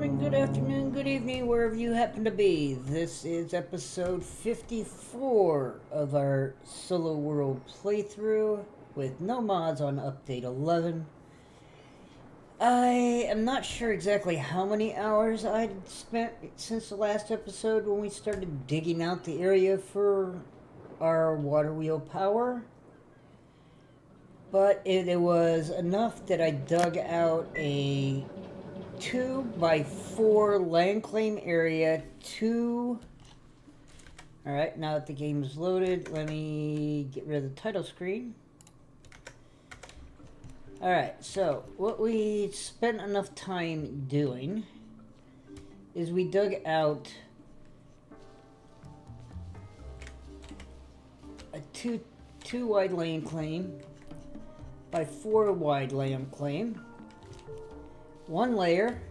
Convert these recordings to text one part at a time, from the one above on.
morning, good afternoon, good evening, wherever you happen to be. This is episode 54 of our Solo World playthrough with no mods on update 11. I am not sure exactly how many hours I'd spent since the last episode when we started digging out the area for our Waterwheel power. But it was enough that I dug out a 2x4 land claim area. Alright, now that the game is loaded, let me get rid of the title screen. Alright, so what we spent enough time doing is we dug out a two wide land claim by 4 wide land claim, 1 layer,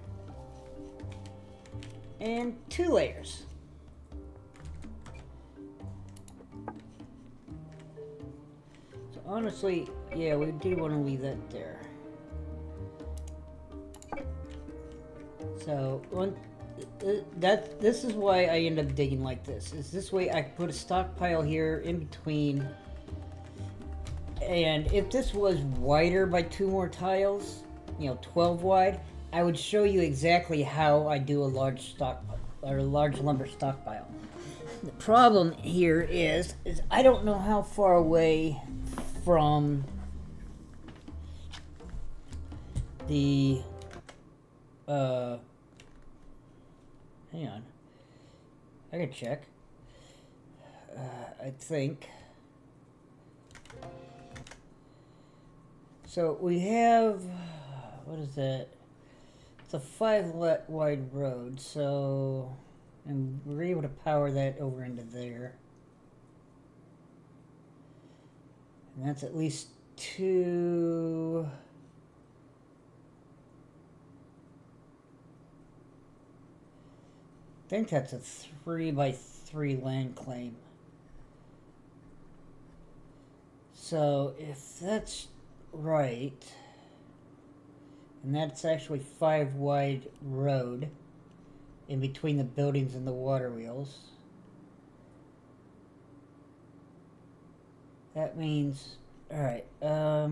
and 2 layers. So honestly, yeah, we do want to leave that there. So this is why I end up digging like this. Is this way I can put a stockpile here in between. And if this was wider by 2 more tiles, 12 wide, I would show you exactly how I do a large stockpile or a large lumber stockpile. The problem here is I don't know how far away from the hang on, I can check. I think so. We have, what is that? It's a 5 wide road, so, and we're able to power that over into there. And that's at least 2. I think that's a 3x3 land claim. So if that's right, and that's actually 5 wide road in between the buildings and the water wheels. That means, alright, yeah,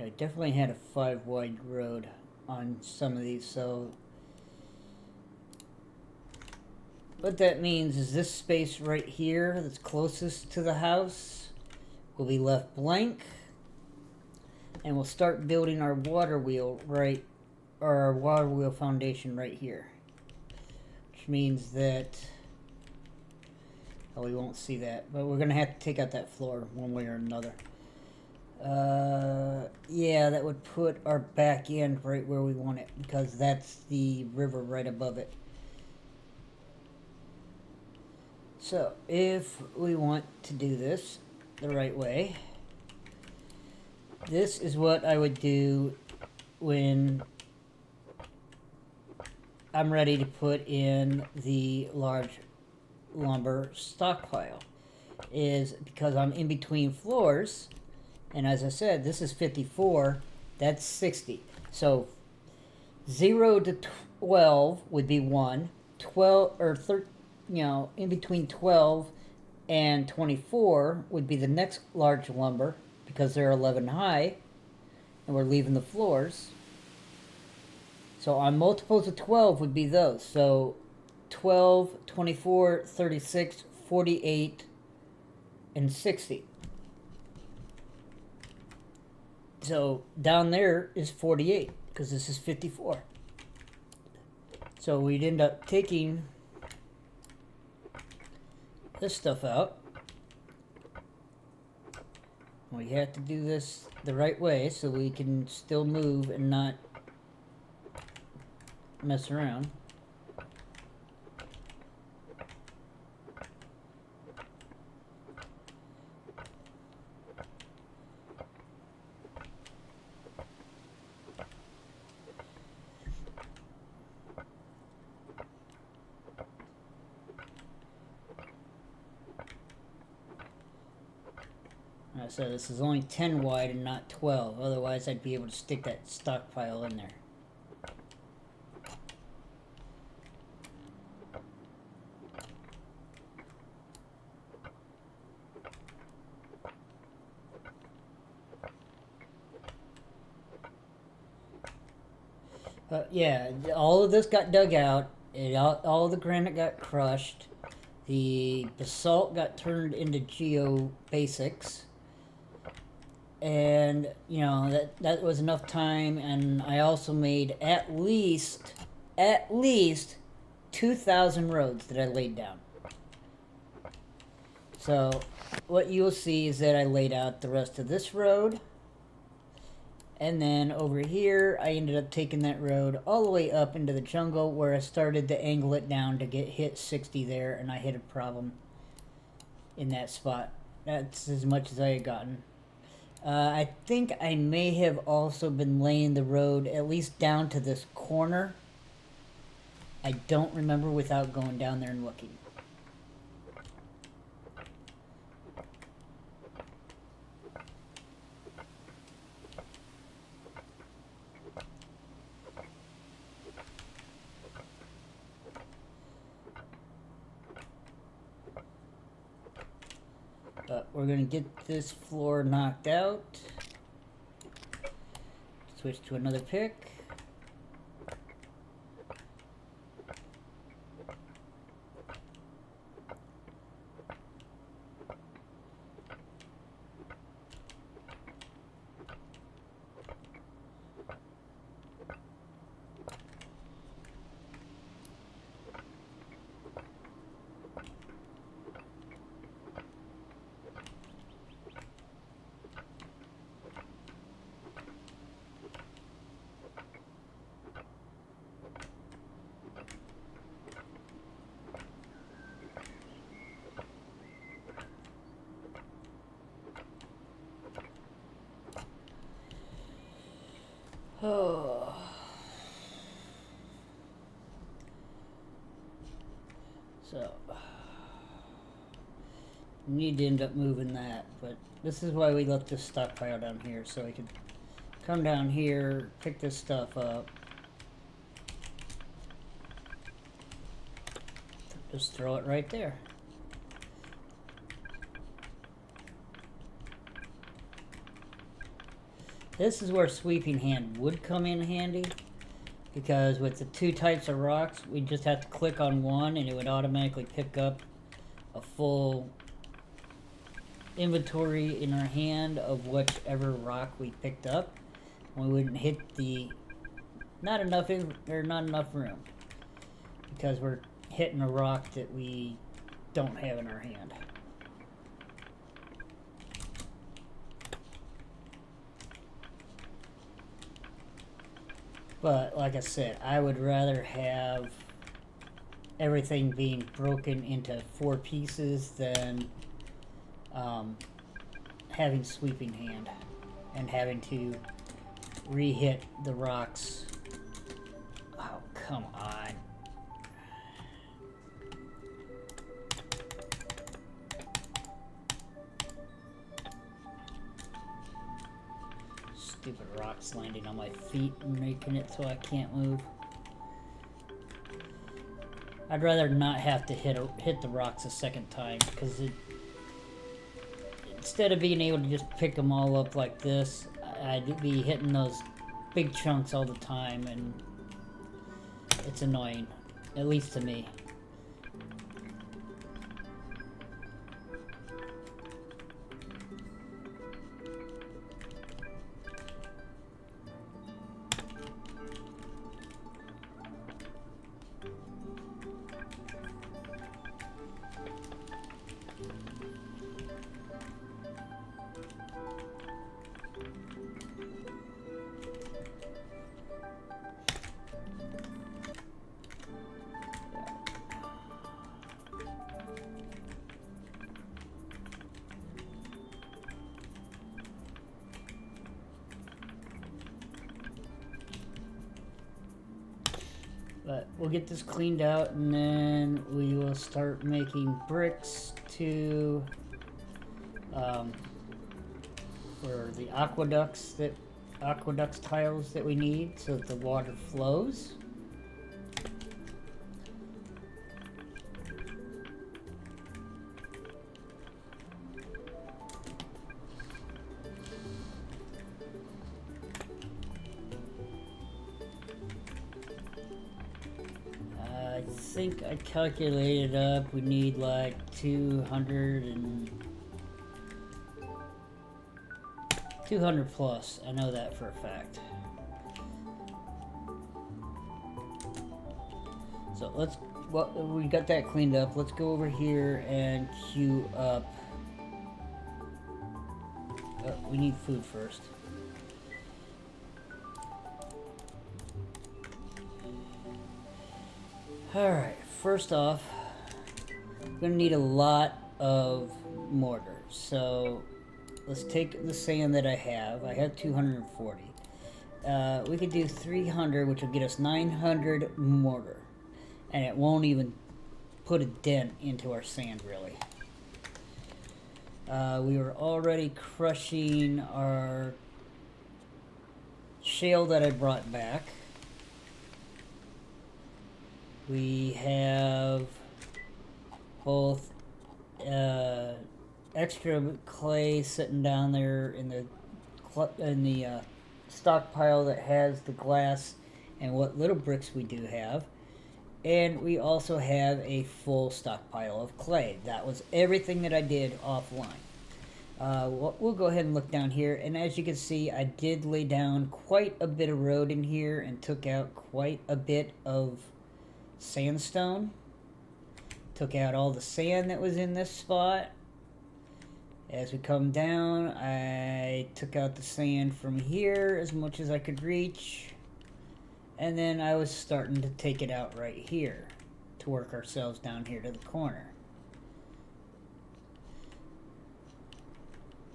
I definitely had a 5 wide road on some of these, so what that means is this space right here that's closest to the house will be left blank, and we'll start building our water wheel our water wheel foundation right here, which means that, oh, we won't see that, but we're gonna have to take out that floor one way or another. Yeah, that would put our back end right where we want it, because that's the river right above it. So, if we want to do this the right way, this is what I would do when I'm ready to put in the large lumber stockpile. Is because I'm in between floors, and as I said, this is 54, that's 60. So 0 to 12 would be 1, 12 or 13, in between 12 and 24 would be the next large lumber, because they're 11 high and we're leaving the floors. So on multiples of 12 would be those. So 12, 24, 36, 48, and 60. So down there is 48, because this is 54. So we'd end up taking this stuff out. We have to do this the right way so we can still move and not mess around. So this is only 10 wide and not 12. Otherwise, I'd be able to stick that stockpile in there. Yeah, all of this got dug out. All the granite got crushed. The basalt got turned into geobasics. And, you know, that was enough time. And I also made at least 2,000 roads that I laid down. So what you'll see is that I laid out the rest of this road. And then over here, I ended up taking that road all the way up into the jungle where I started to angle it down to get hit 60 there, and I hit a problem in that spot. That's as much as I had gotten. I think I may have also been laying the road at least down to this corner. I don't remember without going down there and looking. But we're going to get this floor knocked out. Switch to another pick. Oh. So, need to end up moving that, but this is why we left this stockpile down here, so I could come down here, pick this stuff up, just throw it right there. This is where sweeping hand would come in handy, because with the two types of rocks, we just have to click on one and it would automatically pick up a full inventory in our hand of whichever rock we picked up. We wouldn't hit the not enough room, because we're hitting a rock that we don't have in our hand. But like I said, I would rather have everything being broken into 4 pieces than having sweeping hand and having to re-hit the rocks. Oh, come on. Stupid rocks landing on my feet and making it so I can't move. I'd rather not have to hit the rocks a second time, because instead of being able to just pick them all up like this, I'd be hitting those big chunks all the time, and it's annoying, at least to me. But we'll get this cleaned out, and then we will start making bricks to or the aqueducts tiles that we need so that the water flows. I think I calculated up, we need like 200 plus. I know that for a fact. So let's, well, we got that cleaned up. Let's go over here and queue up. We need food first. Alright, first off, we're going to need a lot of mortar. So let's take the sand that I have. I have 240. We could do 300, which will get us 900 mortar. And it won't even put a dent into our sand, really. We were already crushing our shale that I brought back. We have both extra clay sitting down there in the stockpile that has the glass and what little bricks we do have. And we also have a full stockpile of clay. That was everything that I did offline. We'll go ahead and look down here, and as you can see, I did lay down quite a bit of road in here and took out quite a bit of sandstone. Took out all the sand that was in this spot. As we come down, I took out the sand from here as much as I could reach, and then I was starting to take it out right here to work ourselves down here to the corner.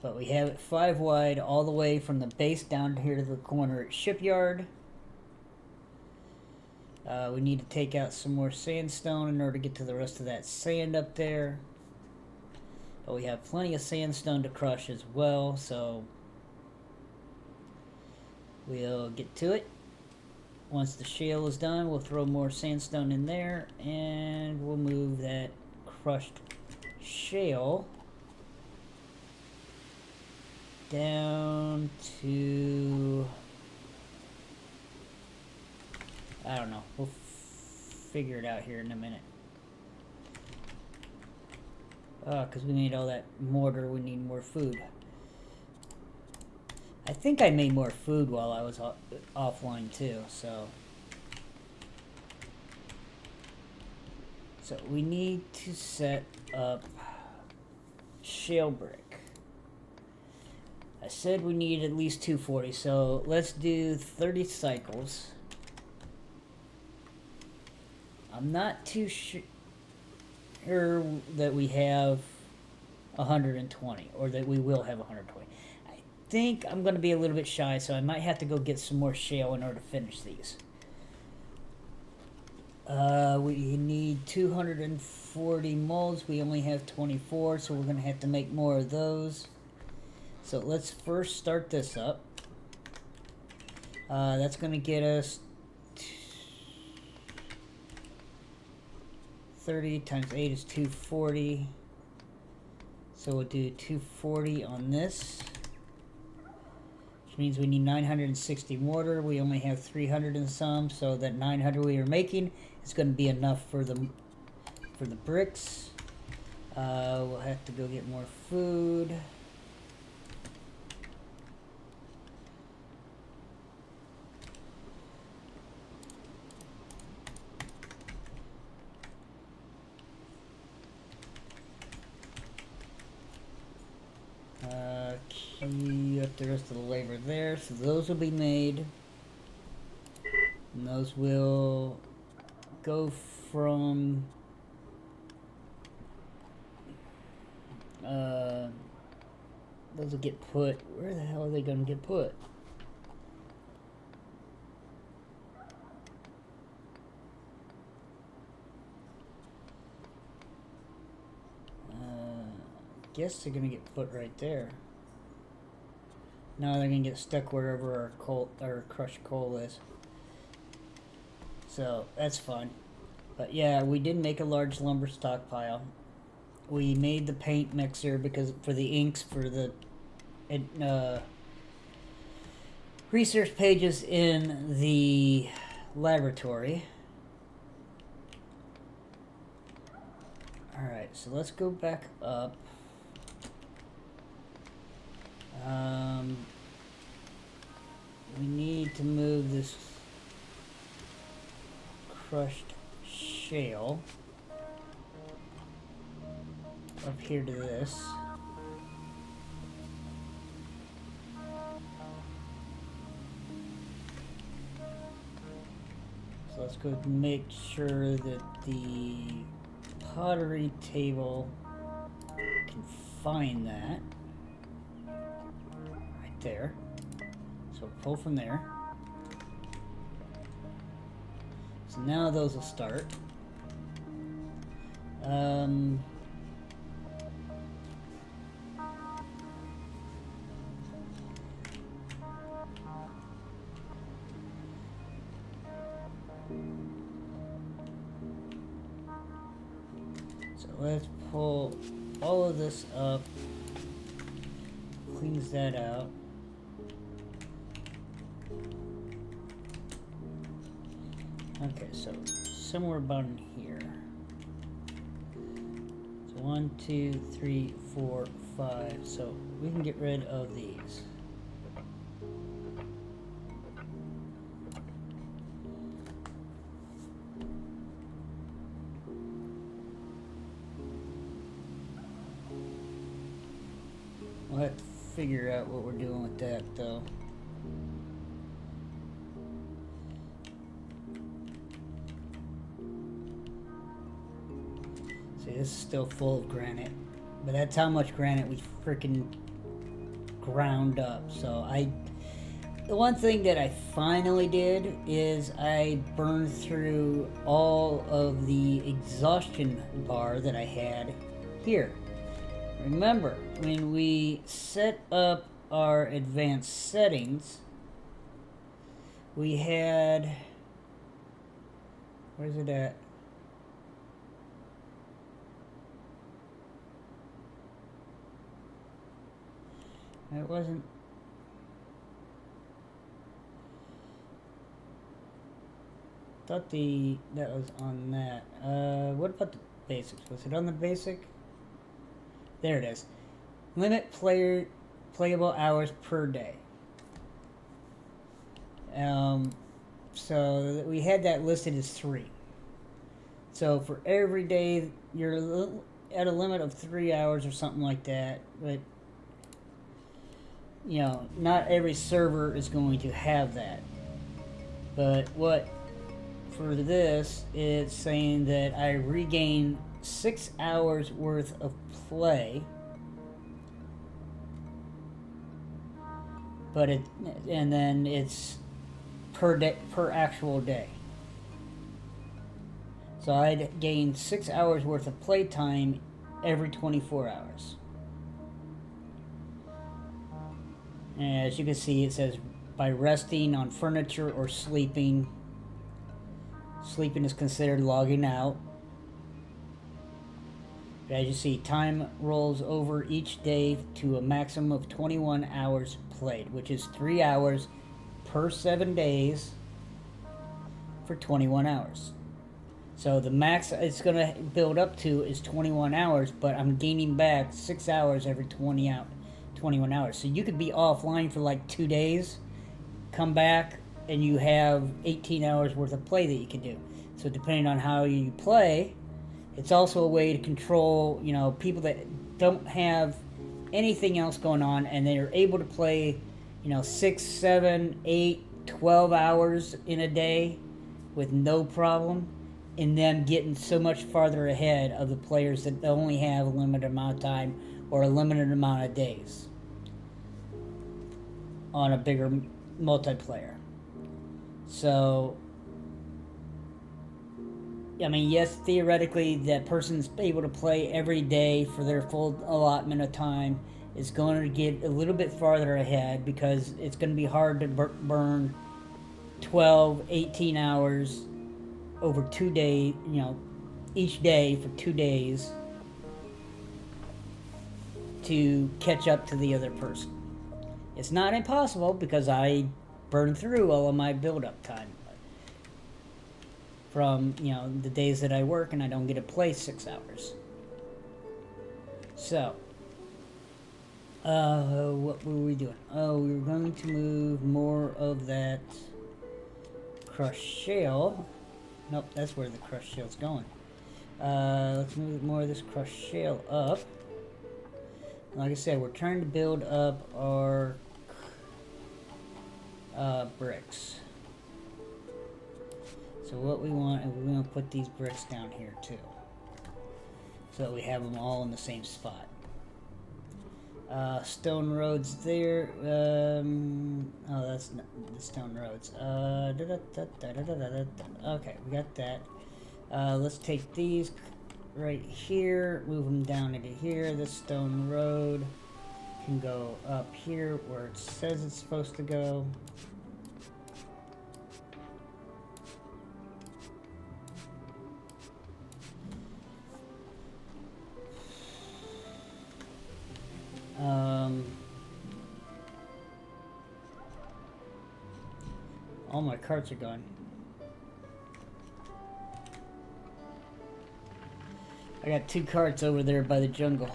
But we have it 5 wide all the way from the base down here to the corner at Shipyard. We need to take out some more sandstone in order to get to the rest of that sand up there. But we have plenty of sandstone to crush as well, so we'll get to it. Once the shale is done, we'll throw more sandstone in there, and we'll move that crushed shale down to, I don't know, we'll figure it out here in a minute. Because we need all that mortar, we need more food. I think I made more food while I was offline too, so we need to set up shale brick. I said we need at least 240, so let's do 30 cycles. I'm not too sure that we have 120, or that we will have 120. I think I'm going to be a little bit shy, so I might have to go get some more shale in order to finish these. We need 240 molds. We only have 24, so we're going to have to make more of those. So let's first start this up. That's going to get us 30 times 8 is 240. So we'll do 240 on this, which means we need 960 mortar. We only have 300 and some, so that 900 we are making is going to be enough for the bricks. We'll have to go get more food. Key up the rest of the labor there, so those will be made, and those will go from those will get put, where the hell are they going to get put? Guess they're going to get put right there. Now they're gonna get stuck wherever our coal or crushed coal is. So that's fun. But yeah, we did make a large lumber stockpile. We made the paint mixer because for the inks for the research pages in the laboratory. Alright, so let's go back up. We need to move this crushed shale up here to this. So let's go make sure that the pottery table can find that right there. So pull from there. So now those will start. So let's pull all of this up. Cleans that out. Okay, so somewhere about in here. So 1, 2, 3, 4, 5. So we can get rid of these. We'll have to figure out what we're doing with that, though. See, this is still full of granite, but that's how much granite we freaking ground up. So the one thing that I finally did is I burned through all of the exhaustion bar that I had here. Remember, when we set up our advanced settings, we had, where's it at? It wasn't, thought that was on that. What about the basics? Was it on the basic? There it is. Limit playable hours per day. So we had that listed as 3. So for every day, you're at a limit of 3 hours or something like that. But, you know, not every server is going to have that. But for this, it's saying that I regain 6 hours worth of play, but and then it's per day, per actual day. So I'd gain 6 hours worth of play time every 24 hours. And as you can see, it says by resting on furniture or sleeping. Sleeping is considered logging out. As you see, time rolls over each day to a maximum of 21 hours played, which is 3 hours per 7 days for 21 hours. So the max it's going to build up to is 21 hours, but I'm gaining back 6 hours every 21 hours. So you could be offline for like 2 days, come back, and you have 18 hours worth of play that you can do. So depending on how you play, it's also a way to control, you know, people that don't have anything else going on and they're able to play, you know, 6, 7, 8, 12 hours in a day with no problem, and them getting so much farther ahead of the players that only have a limited amount of time or a limited amount of days on a bigger multiplayer. So, I mean, yes, theoretically, that person's able to play every day for their full allotment of time is going to get a little bit farther ahead because it's going to be hard to burn 12, 18 hours over 2 days, each day for 2 days to catch up to the other person. It's not impossible because I burn through all of my build-up time from, the days that I work and I don't get to play 6 hours. So, what were we doing? Oh, we were going to move more of that crushed shale. Nope, that's where the crushed shale's going. Let's move more of this crushed shale up. Like I said, we're trying to build up our bricks. So what we want is we want to put these bricks down here too, so that we have them all in the same spot. Stone roads there. Oh, that's not the stone roads. Okay, we got that. Let's take these right here, move them down into here. This stone road can go up here where it says it's supposed to go. All my carts are gone. I got 2 carts over there by the jungle.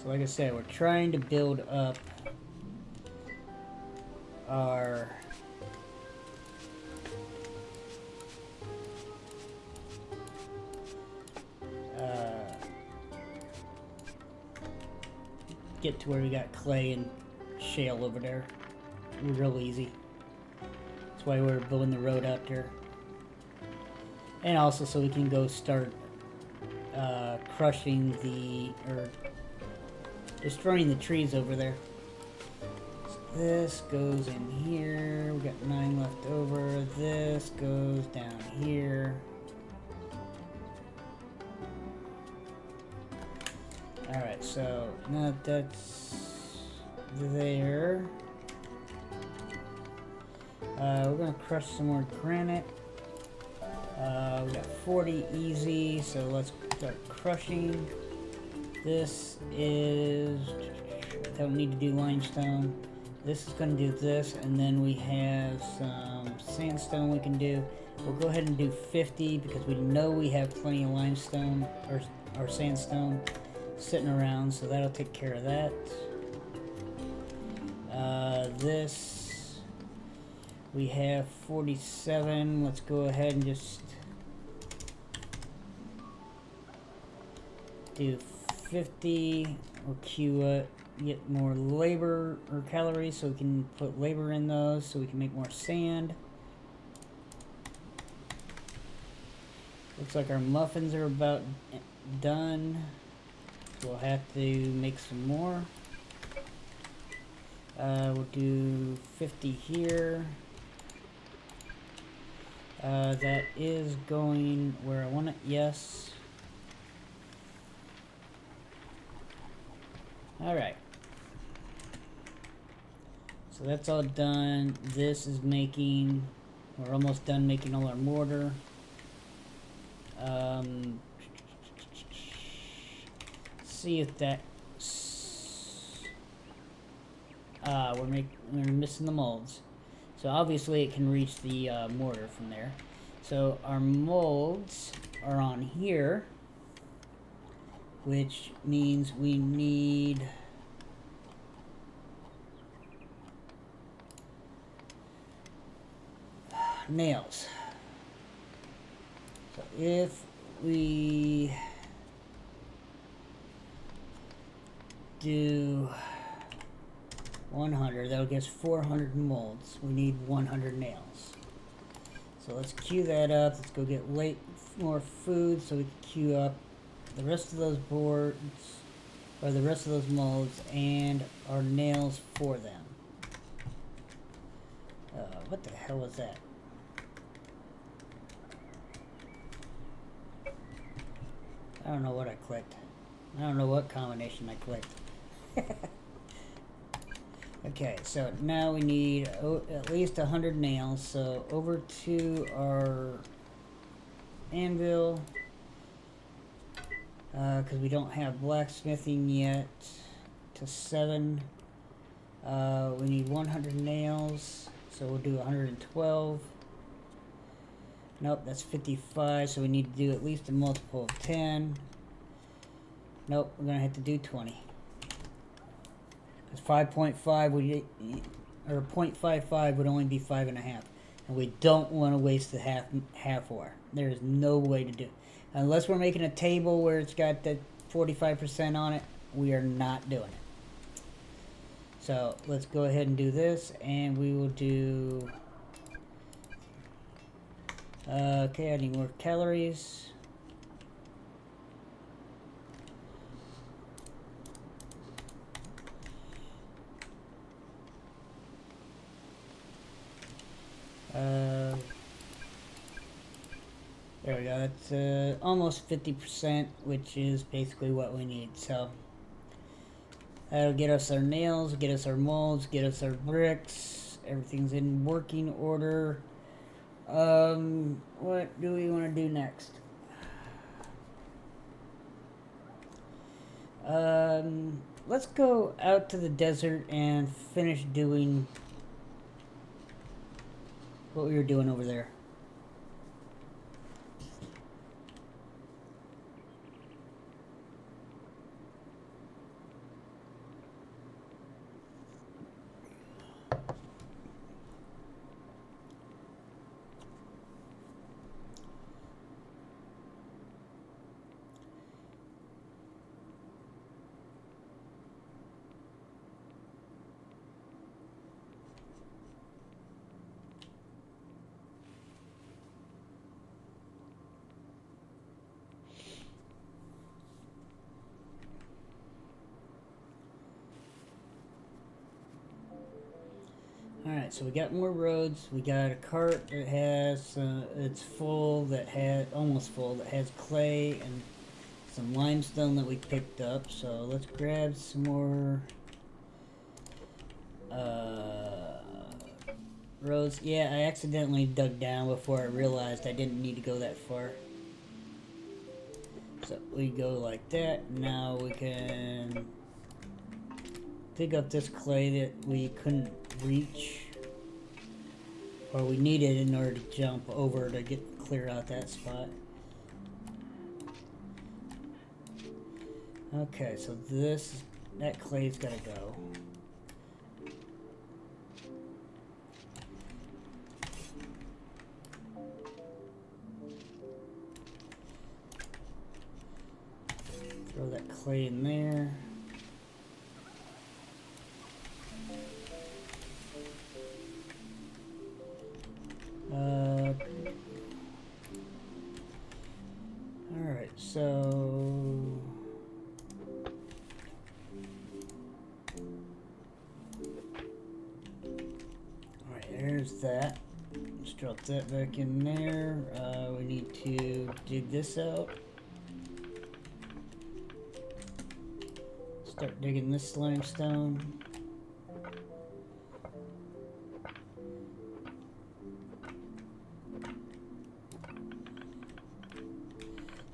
So like I said, we're trying to build up our get to where we got clay and shale over there. Real easy. That's why we're building the road out there. And also so we can go start crushing or destroying the trees over there. So this goes in here. We got 9 left over. This goes down here. Alright, so now that's there. We're going to crush some more granite. We got 40 easy, so let's start crushing. This is... don't need to do limestone. This is going to do this, and then we have some sandstone we can do. We'll go ahead and do 50 because we know we have plenty of limestone or sandstone sitting around, so that'll take care of that. This we have 47. Let's go ahead and just do 50. We'll queue it, get more labor or calories so we can put labor in those so we can make more sand. Looks like our muffins are about done. We'll have to make some more. We'll do 50 here. That is going where I want it, yes. Alright. So that's all done. This is making, we're almost done making all our mortar. See if that we're missing the molds, so obviously it can reach the mortar from there. So our molds are on here, which means we need nails. So if we do 100, that'll get us 400 molds. We need 100 nails. So let's queue that up. Let's go get more food so we can queue up the rest of those boards, or the rest of those molds, and our nails for them. What the hell was that? don't know what I clicked. I don't know what combination I clicked. Okay, so now we need at least 100 nails. So over to our anvil, because we don't have blacksmithing yet, to 7. We need 100 nails, so we'll do 112. Nope, that's 55, so we need to do at least a multiple of 10. Nope, we're going to have to do 20. Because 5.5 would, or 0.55 would only be 5.5. And we don't want to waste the half ore. There is no way to do it. Unless we're making a table where it's got the 45% on it, we are not doing it. So let's go ahead and do this, and we will do... okay, I need more calories. There we go. That's almost 50%, which is basically what we need. So that'll get us our nails, get us our molds, get us our bricks. Everything's in working order. What do we want to do next? Let's go out to the desert and finish doing what we were doing over there. Alright, so we got more roads. We got a cart that has, it's full, that has, almost full, that has clay and some limestone that we picked up. So let's grab some more roads. Yeah, I accidentally dug down before I realized I didn't need to go that far. So we go like that. Now we can dig up this clay that we couldn't reach, or we needed in order to jump over to clear out that spot. Okay, so that clay's gotta go. Throw that clay in there. Alright, so... Alright, there's that. Let's drop that back in there. We need to dig this out. Start digging this limestone.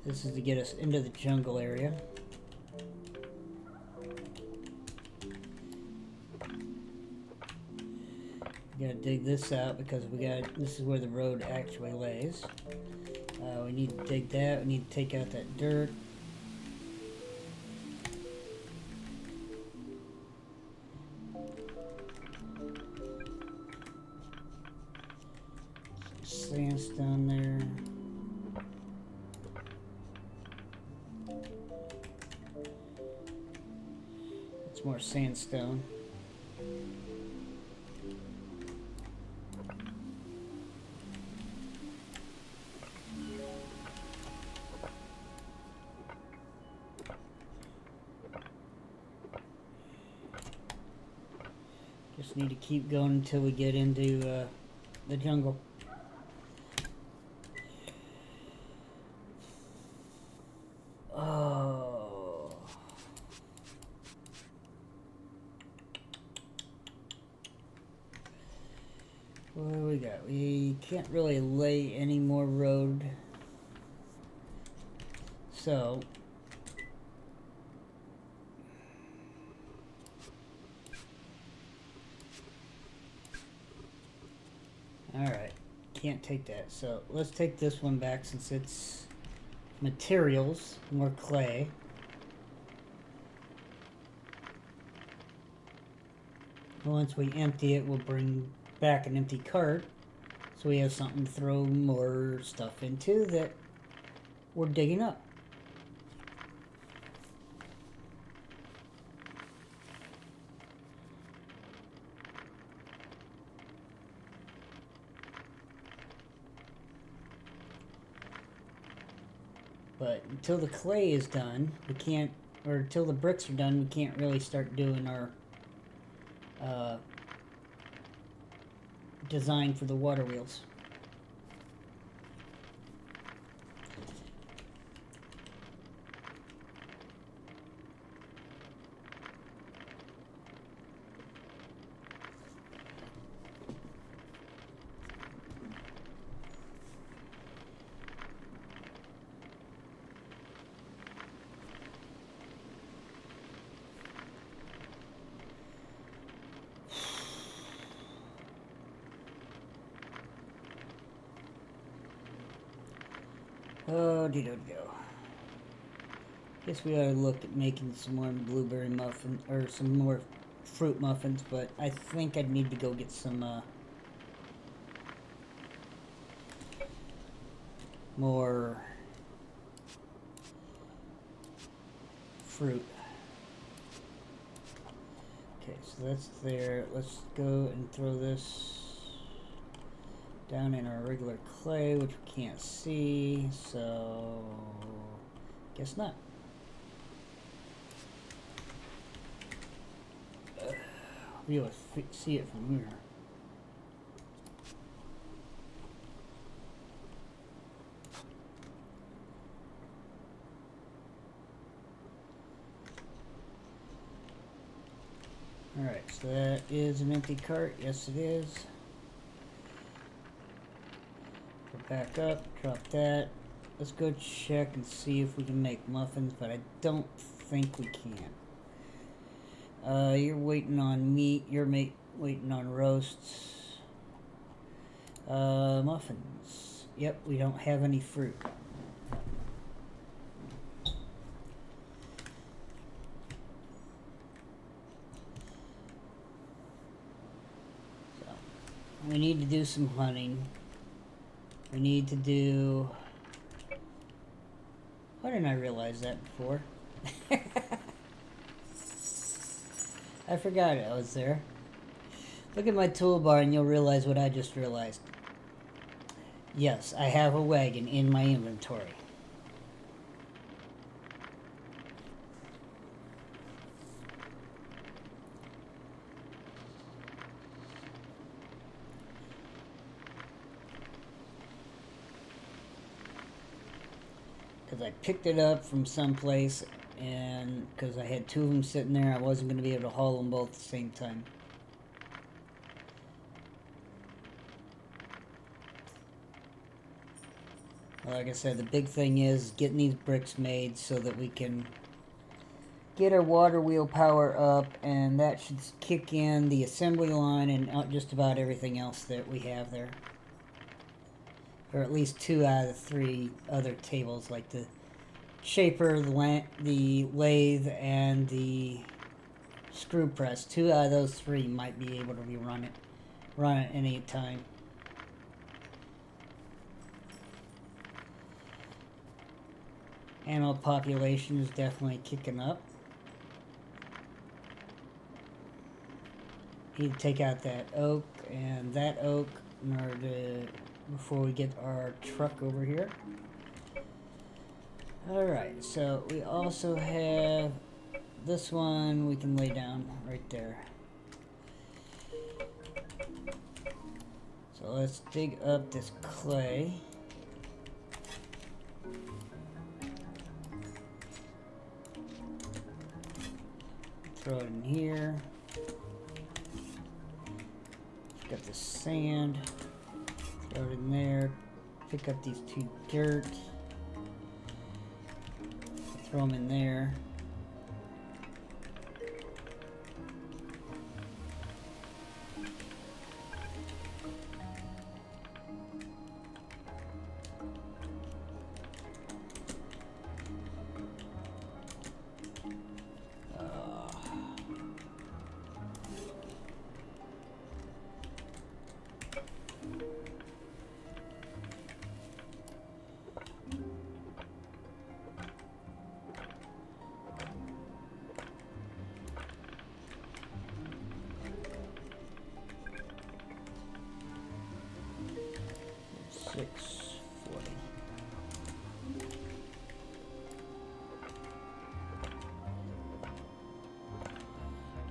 This is to get us into the jungle area. We gotta dig this out because this is where the road actually lays. We need to dig that. We need to take out that dirt. Some sandstone there. More sandstone. Just need to keep going until we get into the jungle. Oh, Alright, we can't really lay any more road. So, alright, can't take that. So, let's take this one back since it's materials, more clay. Once we empty it, we'll bring back an empty cart so we have something to throw more stuff into that we're digging up. But until the clay is done, we can't, or until the bricks are done, we can't really start doing our design for the water wheels. Oh, do. Guess we ought to look at making some more blueberry muffins, or some more fruit muffins, but I think I'd need to go get some, more fruit. Okay, so that's there. Let's go and throw this down in our regular clay, which we can't see, so guess not. Be able to see it from here. Alright, so that is an empty cart. Yes, it is. Go back up, drop that. Let's go check and see if we can make muffins, but I don't think we can. You're waiting on meat. You're waiting on roasts. Muffins. Yep, we don't have any fruit. So, we need to do some hunting. We need to do... Why didn't I realize that before? I forgot I was there. Look at my toolbar and you'll realize what I just realized. Yes, I have a wagon in my inventory. Because I picked it up from someplace, and because I had two of them sitting there, I wasn't going to be able to haul them both at the same time. Like I said, the big thing is getting these bricks made so that we can get our water wheel power up, and that should kick in the assembly line and just about everything else that we have there. Or at least 2 out of the 3 other tables, like the shaper, the lathe, and the screw press. 2 out of those 3 might be able to be run at any time. Animal population is definitely kicking up. Need to take out that oak and that oak in order to, before we get our truck over here. Alright, so we also have this one we can lay down right there. So let's dig up this clay. Throw it in here. Got the sand. Throw it in there. Pick up these 2 dirt. Throw them in there.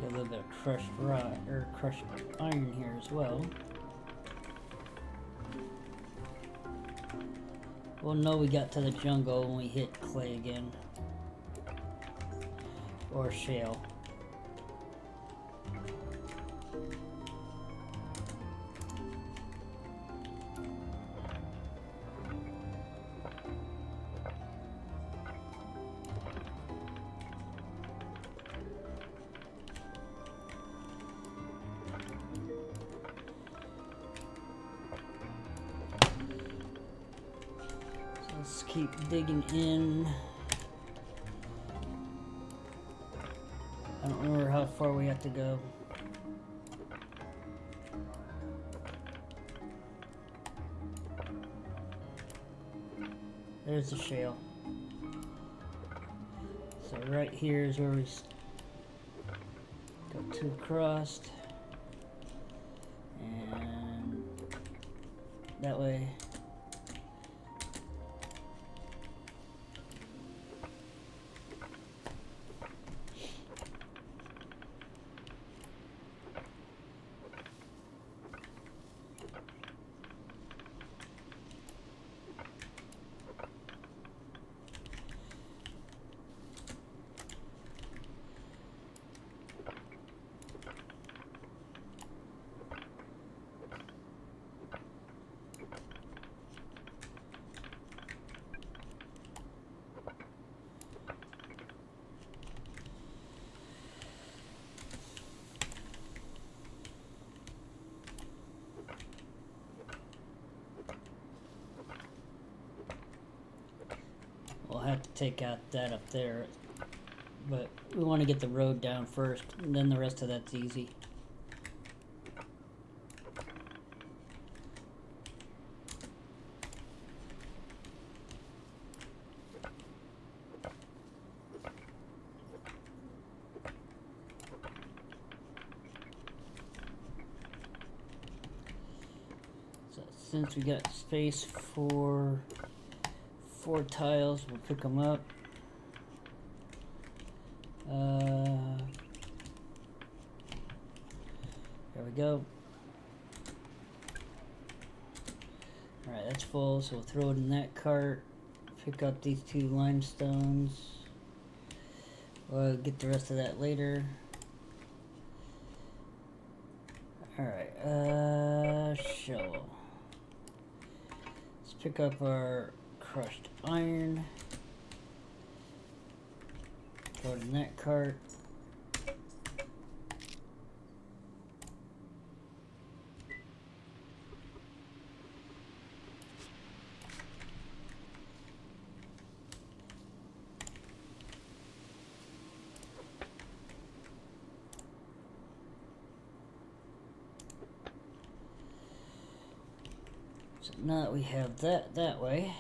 Get a little bit of crushed rock or crushed iron here as well. We'll know we got to the jungle when we hit clay again. Or shale. Let's keep digging in. I don't remember how far we have to go. There's the shale. So right here is where we go 2 across. And that way. We'll have to take out that up there, but we want to get the road down first, and then the rest of that's easy. So since we got space for 4 tiles, we'll pick them up. There we go. Alright, that's full, so we'll throw it in that cart. Pick up these 2 limestones. We'll get the rest of that later. Alright, shovel. Let's pick up our crushed iron. Throw it in that cart. So now that we have that way,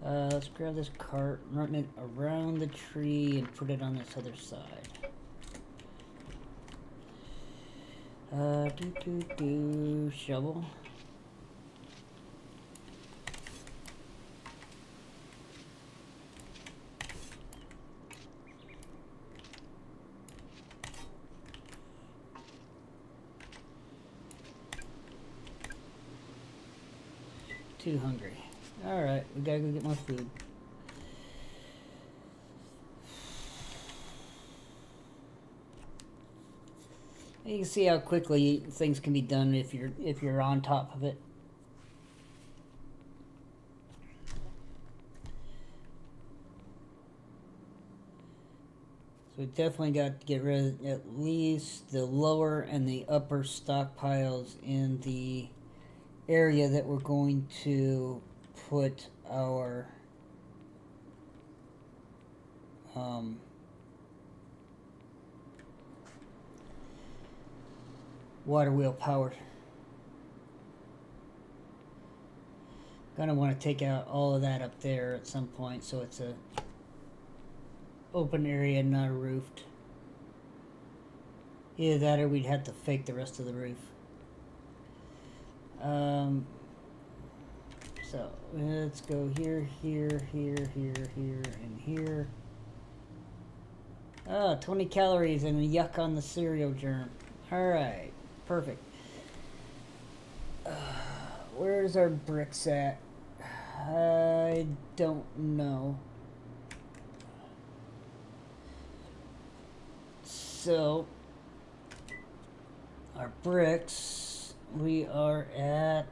let's grab this cart, run it around the tree, and put it on this other side. Shovel. Too hungry. Alright, we gotta go get more food. You can see how quickly things can be done if you're on top of it. So we definitely got to get rid of at least the lower and the upper stockpiles in the area that we're going to put our water wheel power. Gonna want to take out all of that up there at some point, so it's a open area, not a roofed. Either that or we'd have to fake the rest of the roof. So let's go here, here, here, here, here, and here. 20 calories and a yuck on the cereal germ. Alright, perfect. Where's our bricks at? I don't know. So, our bricks, we are at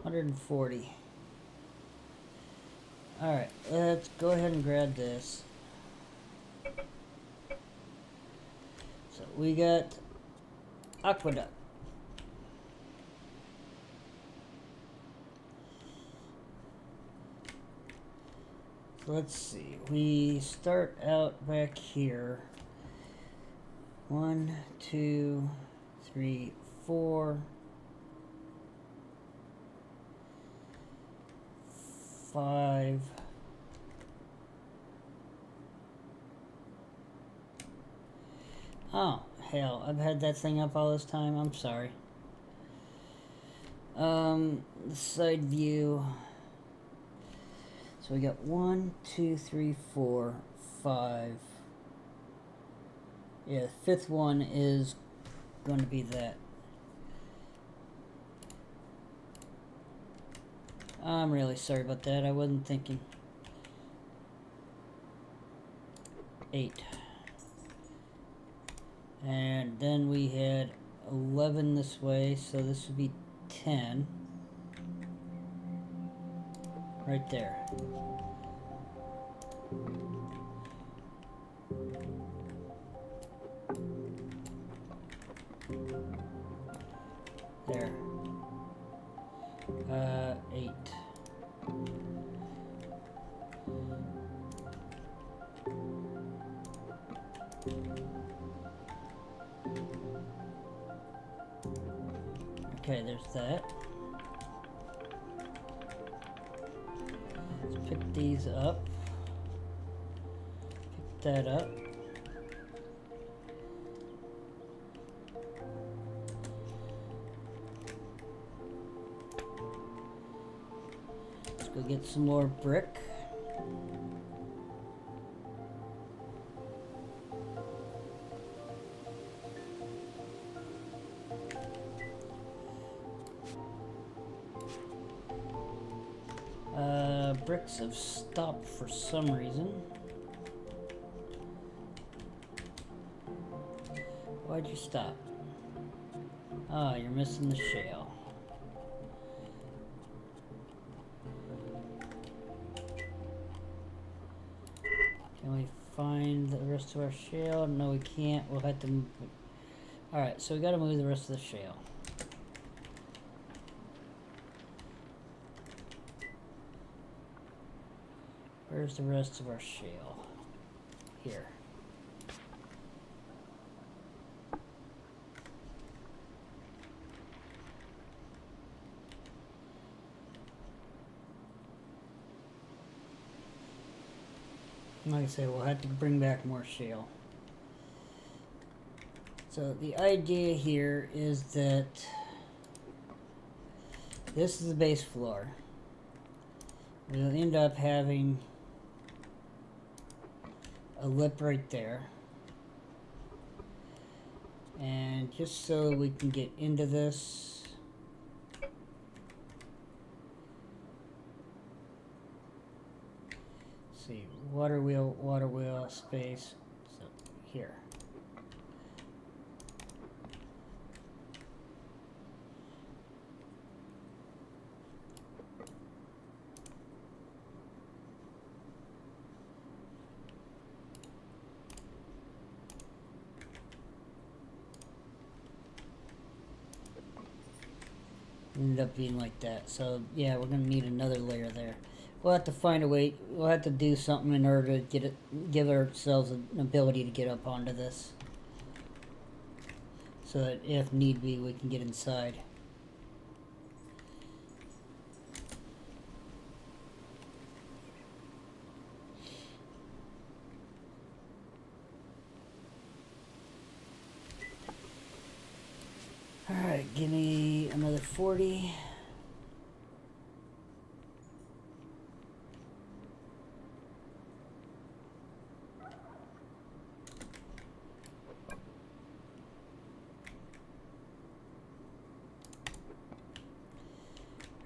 140. Alright, let's go ahead and grab this. So we got Aquaduct. So let's see, we start out back here. 1, 2, 3, 4, 5. Oh, hell, I've had that thing up all this time, I'm sorry. The side view. So we got 1, 2, 3, 4, 5. Yeah, the fifth one is going to be that. I'm really sorry about that. I wasn't thinking. 8. And then we had 11 this way, so this would be 10. Right there. There. 8. Okay, there's that. Let's pick these up. Pick that up. Let's go get some more brick. Bricks have stopped for some reason. Why'd you stop? Oh, you're missing the shale. Can we find the rest of our shale? No, we can't. We'll have to move it. Alright, so we gotta move the rest of the shale. Where's the rest of our shale? Here. Like I said, we'll have to bring back more shale. So the idea here is that this is the base floor. We'll end up having a lip right there. And just so we can get into this, see, water wheel, space, so here. Ended up being like that. So yeah, we're gonna need another layer there. We'll have to find a way. We'll have to do something in order to get it, give ourselves an ability to get up onto this, so that if need be, we can get inside. Alright, give me another 40.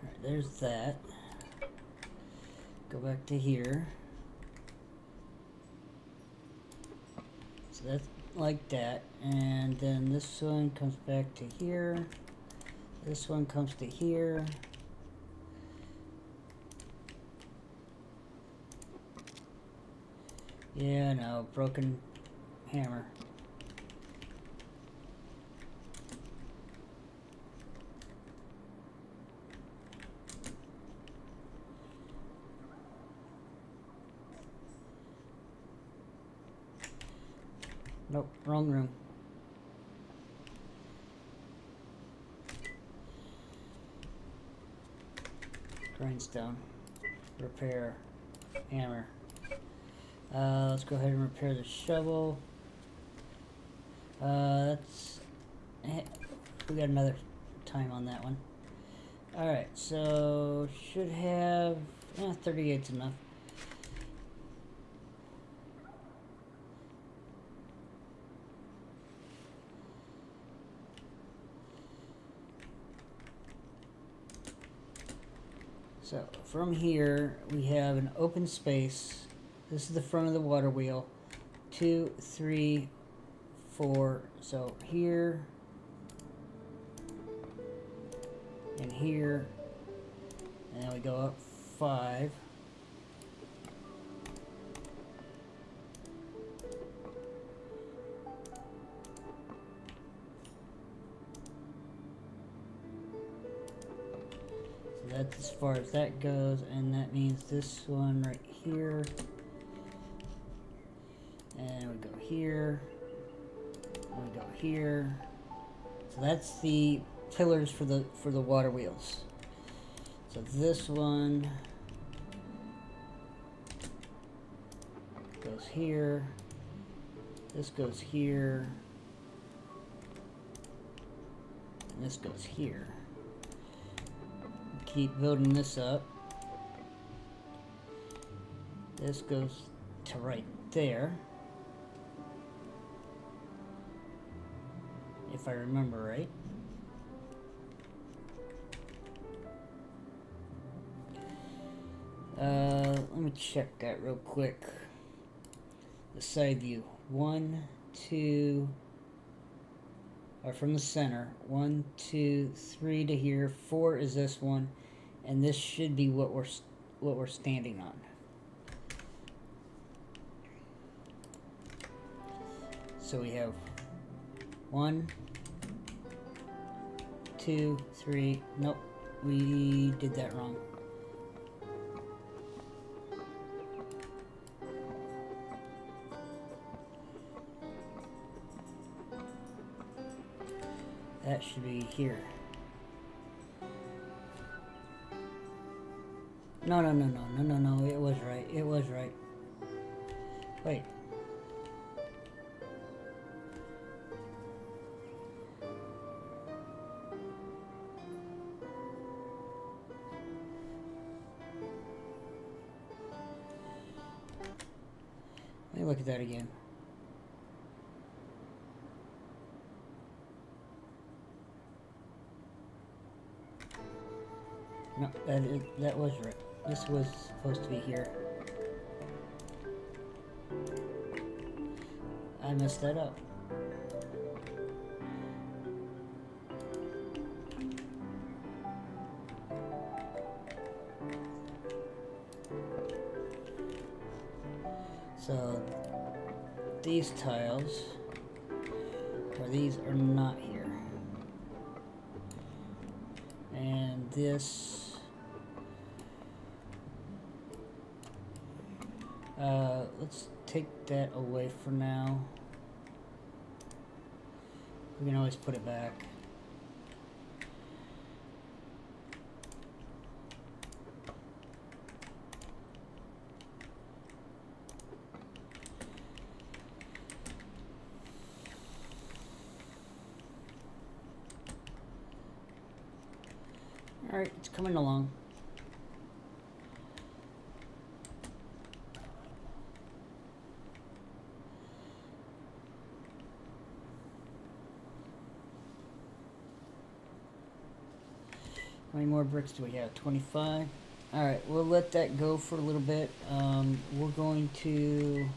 Alright, there's that. Go back to here. So that's like that, and then this one comes back to here, this one comes to here, yeah, no, broken hammer. Nope, wrong room. Grindstone. Repair. Hammer. Let's go ahead and repair the shovel. That's... we got another time on that one. Alright, so should have... 38's enough. So from here we have an open space. This is the front of the water wheel. 2, 3, 4. So here and here, and then we go up 5. That's as far as that goes, and that means this one right here, and we go here, and we go here. So that's the pillars for the water wheels. So this one goes here, this goes here, and this goes here. Keep building this up. This goes to right there, if I remember right. Let me check that real quick. The side view. 1, 2, or from the center. 1, 2, 3 to here. 4 is this one, and this should be what we're standing on. So we have 1, 2, 3. Nope, we did that wrong. That should be here. No, it was right. It was right. Wait. Let me look at that again. No, that was right. This was supposed to be here. messed that up. So these tiles, or these are not here. And this, let's take that away for now. We can always put it back. Alright, it's coming along. How many more bricks do we have? 25. Alright, we'll let that go for a little bit. We're going to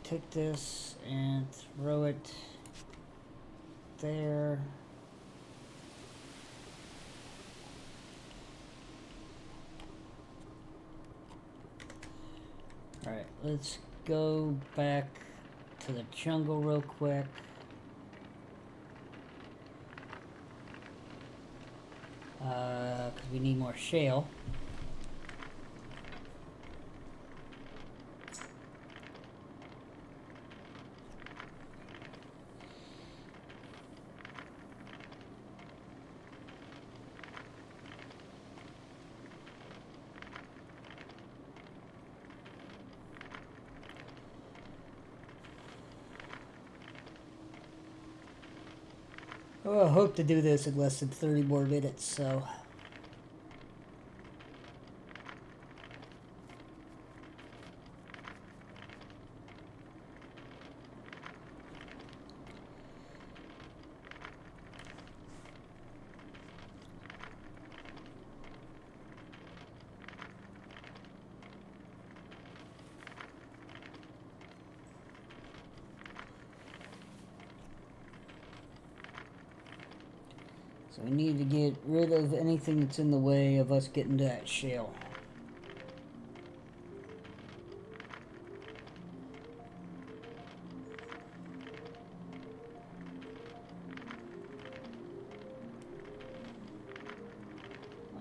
take this and throw it there. Alright, let's go back to the jungle real quick. Because we need more shale. Oh, I hope to do this in less than 30 more minutes, so... So we need to get rid of anything that's in the way of us getting to that shale.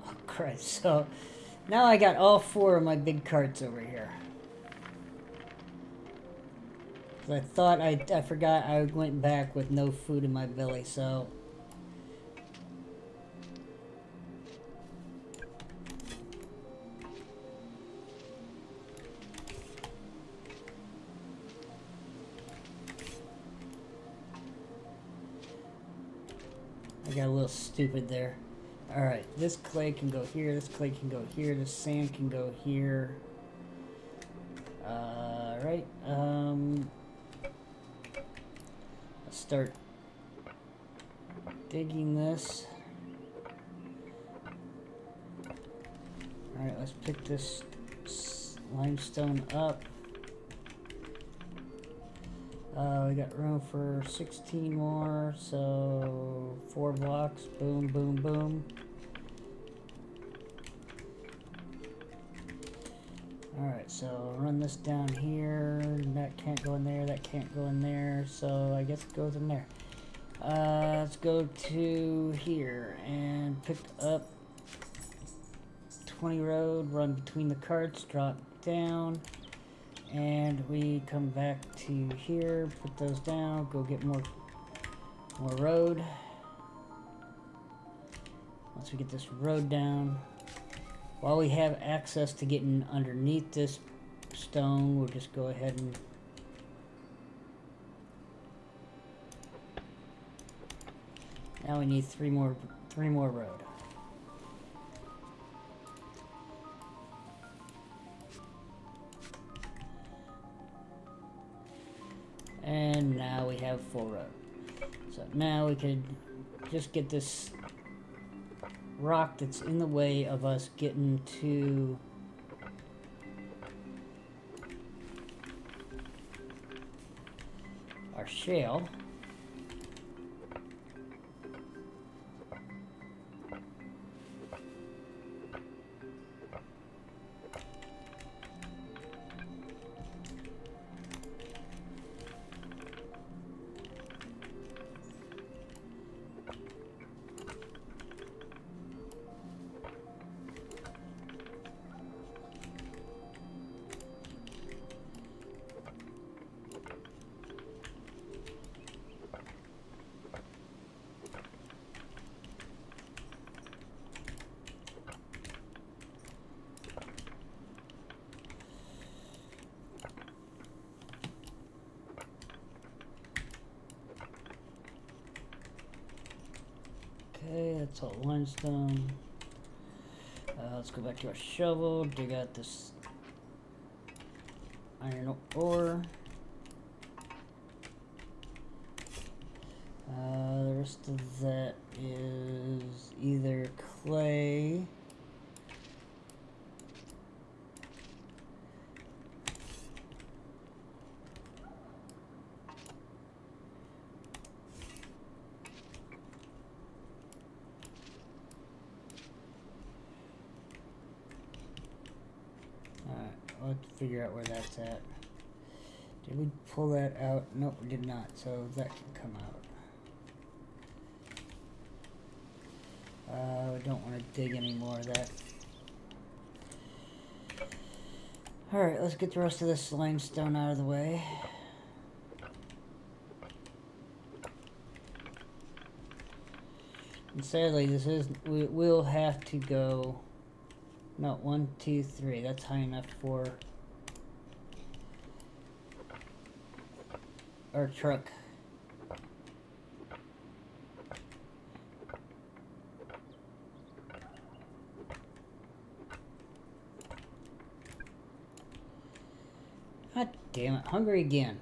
Oh Christ, so now I got all 4 of my big carts over here. I thought I forgot I went back with no food in my belly, so... I got a little stupid there. Alright, this clay can go here, this clay can go here, this sand can go here. Alright, let's start digging this. Alright, let's pick this limestone up. We got room for 16 more, so 4 blocks, boom, boom, boom. Alright, so run this down here, that can't go in there, that can't go in there, so I guess it goes in there. Let's go to here and pick up 20 road, run between the carts, drop down. And we come back to here, put those down, go get more road. Once we get this road down, while we have access to getting underneath this stone, we'll just go ahead and now we need three more road. And now we have full road. So now we could just get this rock that's in the way of us getting to our shale. Okay, that's all limestone. Let's go back to our shovel, dig out this iron ore. The rest of that is either clay I'll have to figure out where that's at. Did we pull that out? Nope, we did not, so that can come out. We don't want to dig any more of that. Alright, let's get the rest of this limestone out of the way. And sadly, we'll have to go... No, 1, 2, 3. That's high enough for our truck. God damn it, hungry again.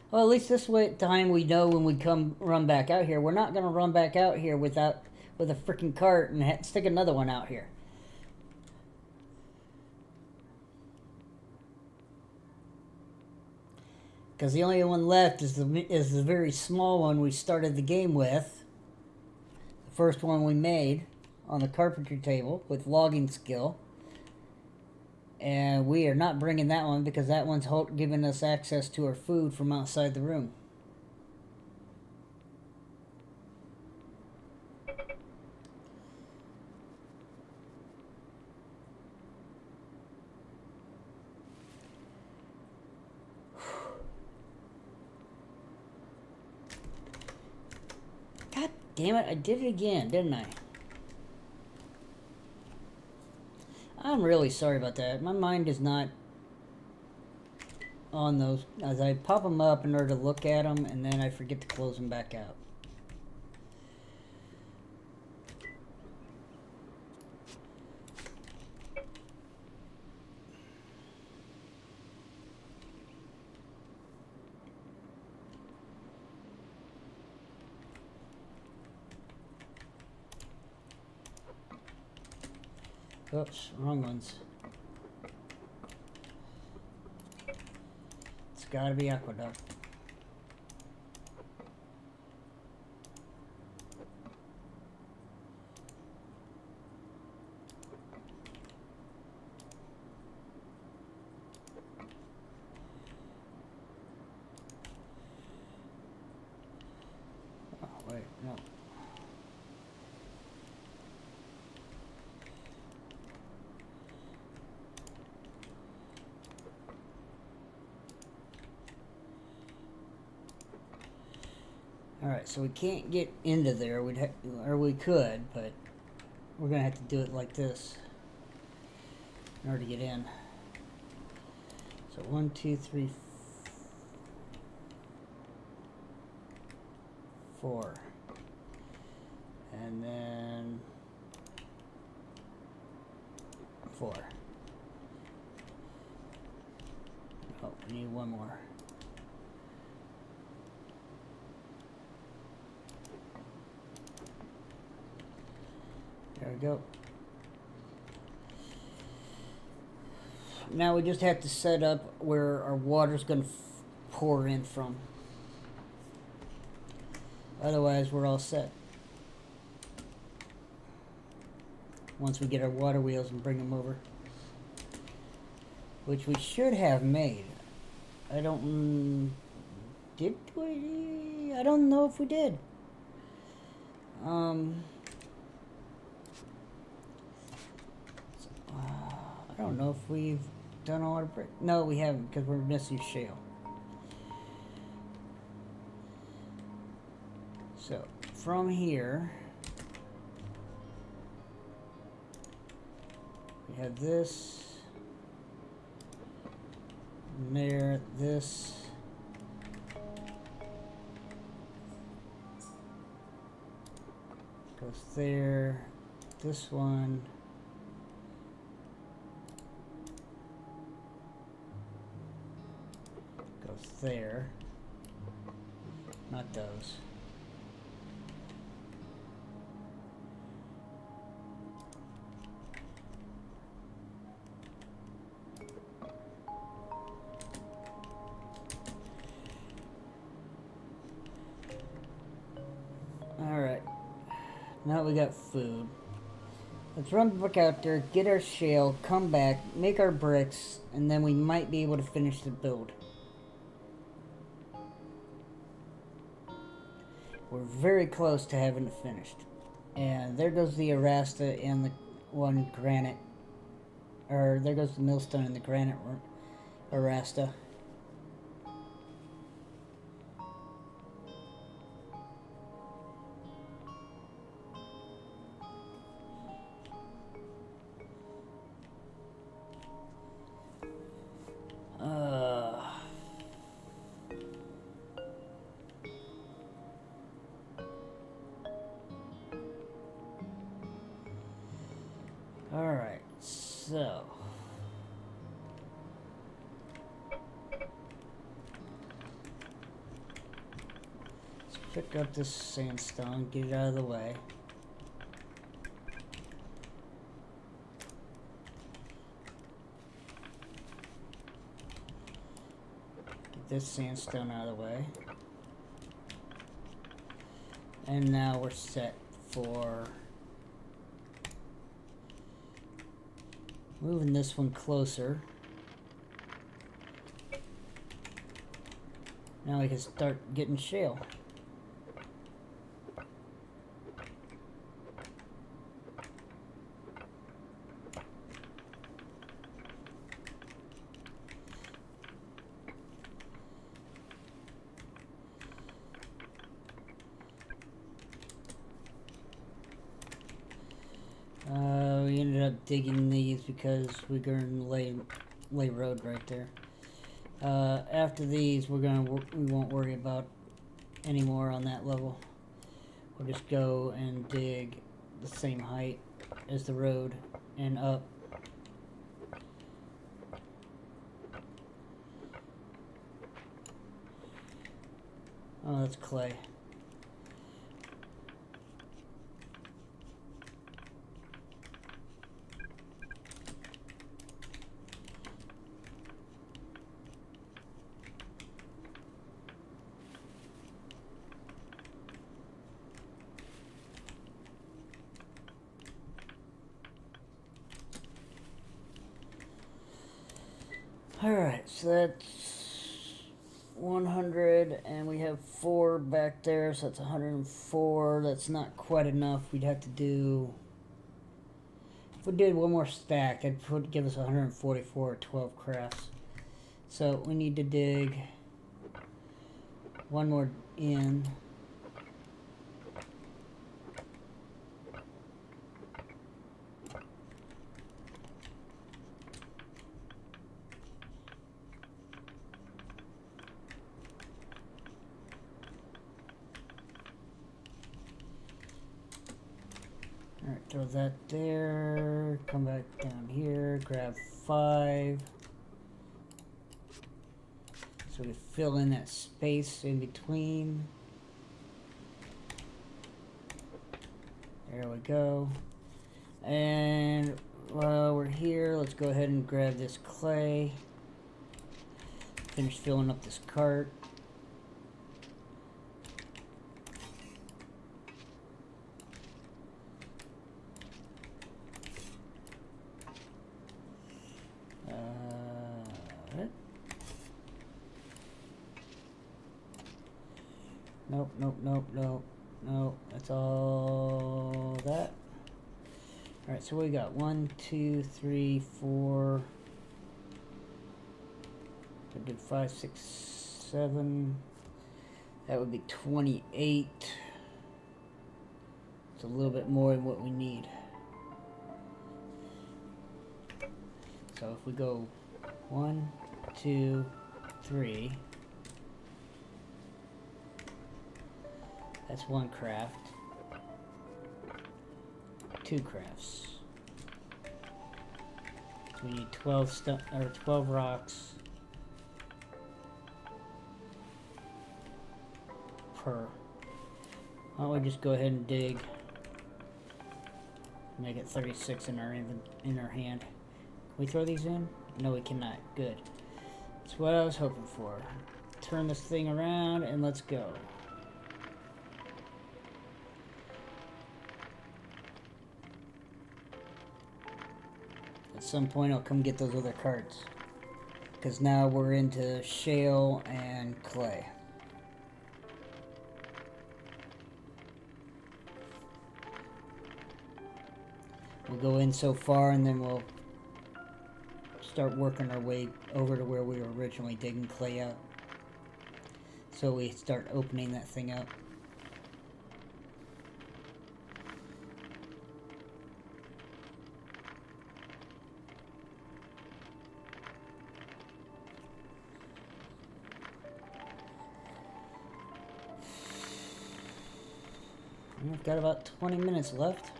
Well, at least this time we know when we run back out here. We're not going to run back out here with a freaking cart and stick another one out here. Because the only one left is the very small one we started the game with. The first one we made on the carpentry table with logging skill. And we are not bringing that one because that one's giving us access to our food from outside the room. God damn it, I did it again, didn't I? I'm really sorry about that. My mind is not on those. As I pop them up in order to look at them, and then I forget to close them back out. Oops, wrong ones. It's gotta be Aquaduct. Oh, wait, no. Alright, so we can't get into there, or we could, but we're gonna have to do it like this in order to get in. So 1, 2, 3, 4. And then 4. Oh, we need one more. There we go. Now we just have to set up where our water's going to pour in from. Otherwise, we're all set. Once we get our water wheels and bring them over. Which we should have made. I don't... Did we? I don't know if we did. I don't know if we've done all our brick. No, we haven't, because we're missing shale. So, from here, we have this, and there, this, goes there, this one, goes there, not those. Alright, now we got food. Let's run back out there, get our shale, come back, make our bricks, and then we might be able to finish the build. We're very close to having it finished. And there goes the Arasta and the one granite. Or there goes the millstone and the granite Arasta. Alright, so let's pick up this sandstone, get it out of the way. Get this sandstone out of the way. And now we're set for moving this one closer. Now we can start getting shale. We ended up digging these because we're going to lay road right there. After these, we won't worry about any more on that level. We'll just go and dig the same height as the road and up. Oh, that's clay. Alright, so that's 100, and we have 4 back there, so that's 104. That's not quite enough. We'd have to do... If we did one more stack, that'd give us 144 or 12 crafts. So we need to dig one more in. Alright, throw that there, come back down here, grab 5. So we fill in that space in between. There we go. And while we're here, let's go ahead and grab this clay. finish filling up this cart. Nope, nope, nope, nope, nope. That's all that. Alright, so we got 1, 2, 3, 4. I did 5, 6, 7. That would be 28. It's a little bit more than what we need. So if we go 1, 2, 3. That's one craft. 2 crafts. So we need 12 rocks per. Why don't we just go ahead and dig? Make it 36 in our hand. Can we throw these in? No, we cannot. Good. That's what I was hoping for. Turn this thing around and let's go. At some point I'll come get those other carts, because now we're into shale and clay. We'll go in so far and then we'll start working our way over to where we were originally digging clay out. So we start opening that thing up. I've got about 20 minutes left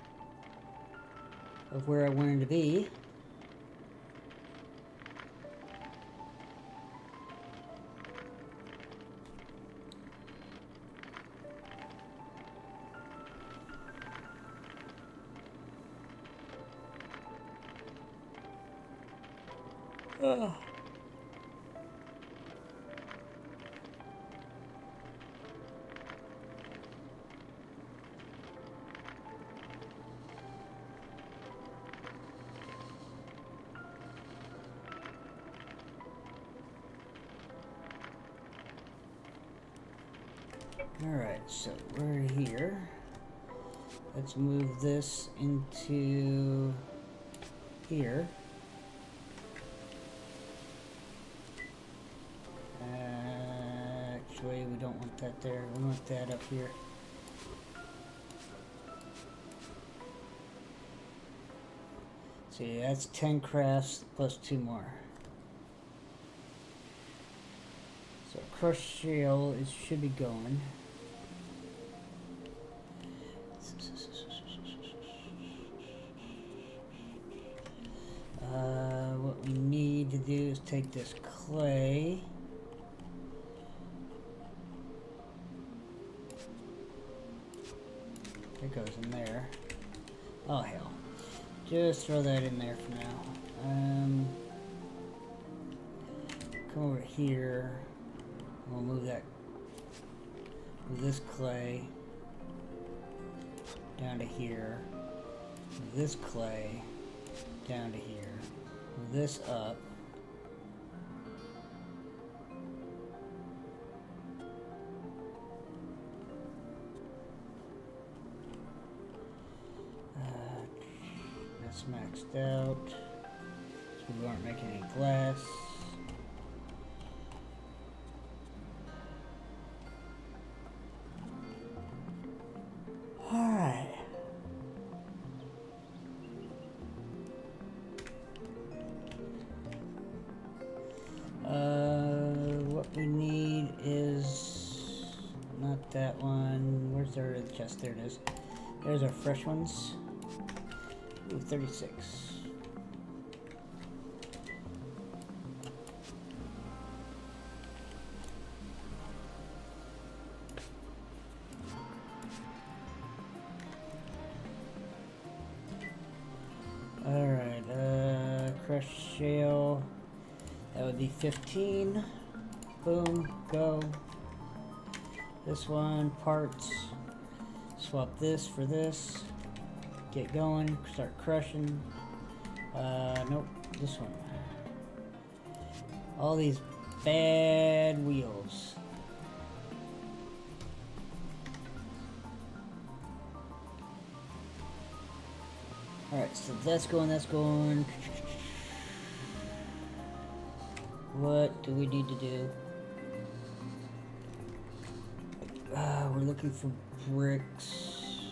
of where I wanted to be. Ugh. Alright, so we're here. Let's move this into here. Actually, we don't want that there. We want that up here. See, that's 10 crafts plus 2 more. So crushed shale should be going. What we need to do is take this clay. It goes in there. Oh hell. Just throw that in there for now. Come over here. We'll move this clay down to here. Move this clay down to here. Move this up. That's maxed out. So we aren't making any glass. Alright. What we need is not that one. Where's our chest? There it is. There's our fresh ones. Ooh, 36. Alright, crushed shale. That would be 15. Boom, go. This one, parts. Swap this for this. Get going, start crushing. Nope, this one. All these bad wheels. Alright, so that's going, that's going. What do we need to do? We're looking for bricks.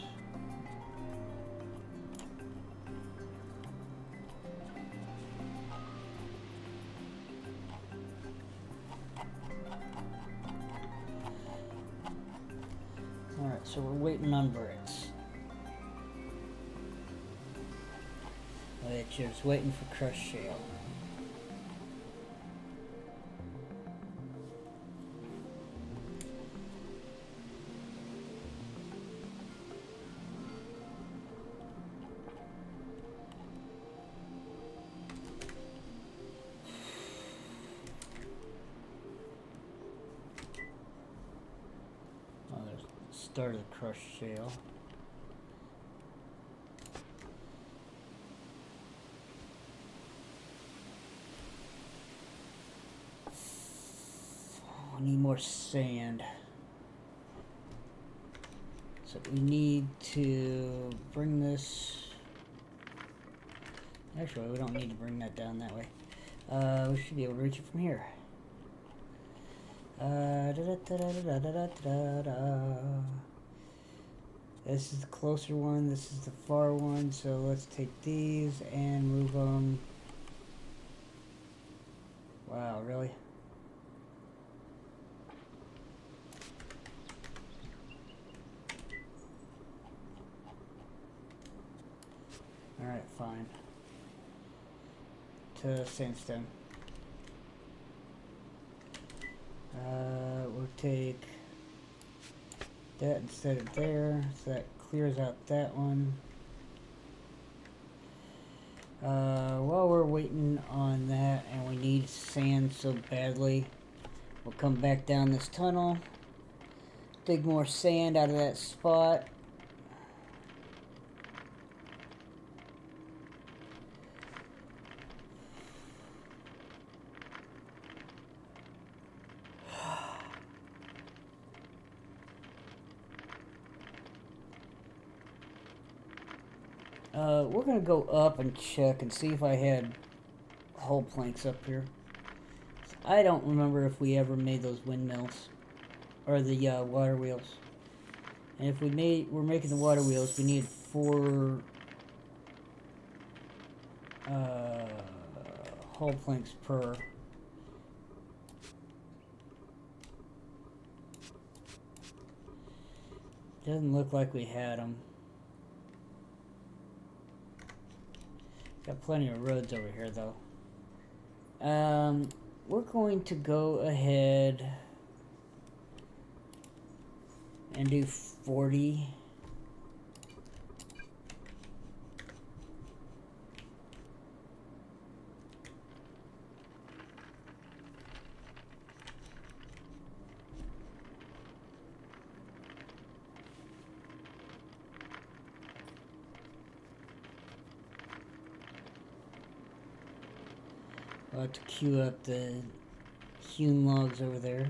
Alright, so we're waiting on bricks. Which is waiting for crushed shale. Oh, there's the start of the crushed shale. I need more sand. So we need to bring this. Actually, we don't need to bring that down that way. We should be able to reach it from here. This is the closer one, this is the far one, so let's take these and move them. Wow, really? Alright, fine. To sandstone. We'll take that instead of there, so that clears out that one. While we're waiting on that, and we need sand so badly, we'll come back down this tunnel, dig more sand out of that spot. We're gonna go up and check and see if I had hull planks up here. I don't remember if we ever made those windmills or the water wheels. And if we're making the water wheels, we need 4 hull planks per. Doesn't look like we had them. Got plenty of roads over here, though. We're going to go ahead and do 40. I'll have to queue up the hewn logs over there.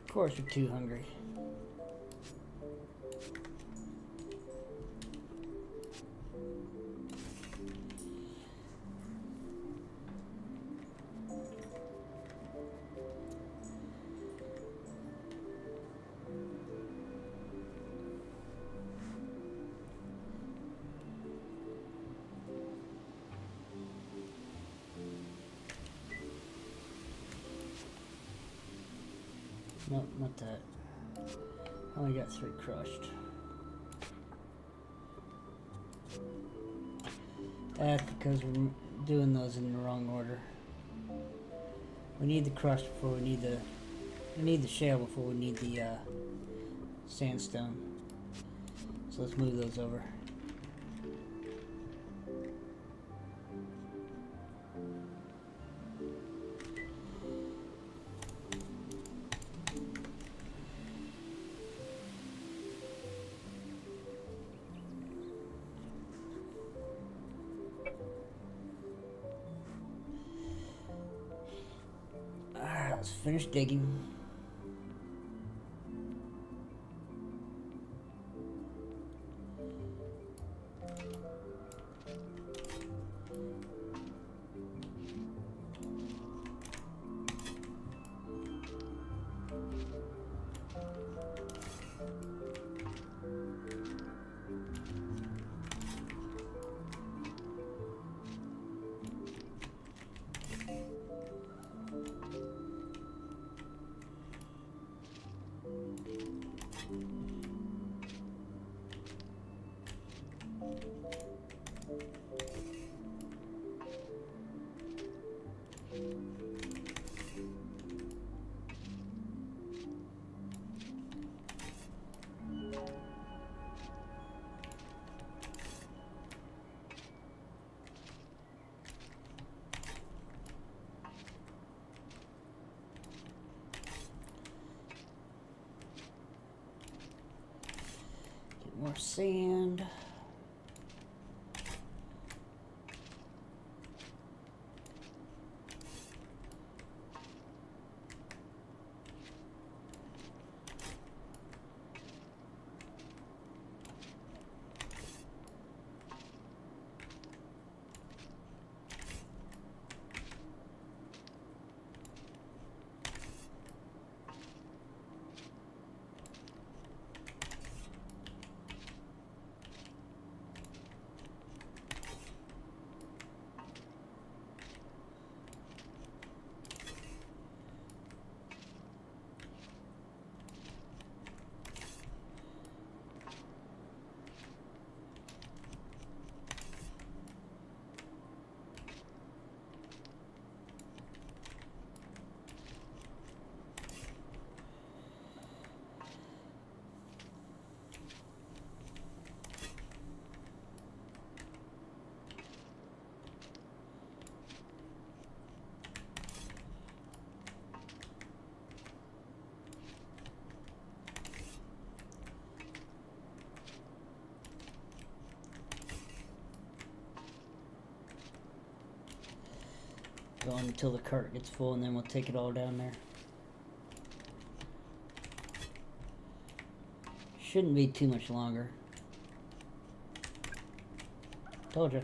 Of course you're too hungry. Nope, not that. Only got 3 crushed. That's because we're doing those in the wrong order. We need the crust before we need the shale before we need the sandstone. So let's move those over. Alright, let's finish digging. More sand. Going until the cart gets full, and then we'll take it all down there. Shouldn't be too much longer. Told you.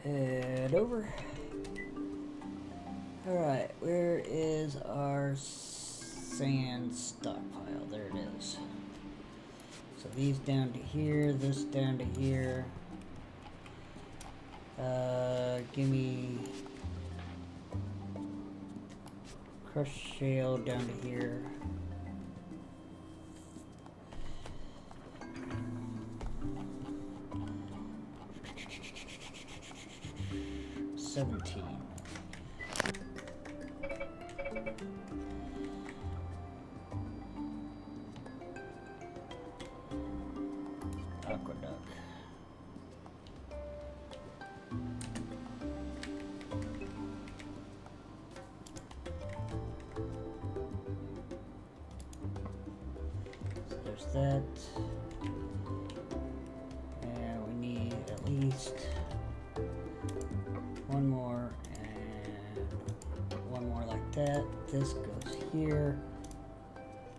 Head over. Alright, where is our sand stockpile? There it is. So these down to here, this down to here. Give me crushed shale down to here. Aquaduct. So there's that. And we need at least one more and one more like that. This goes here.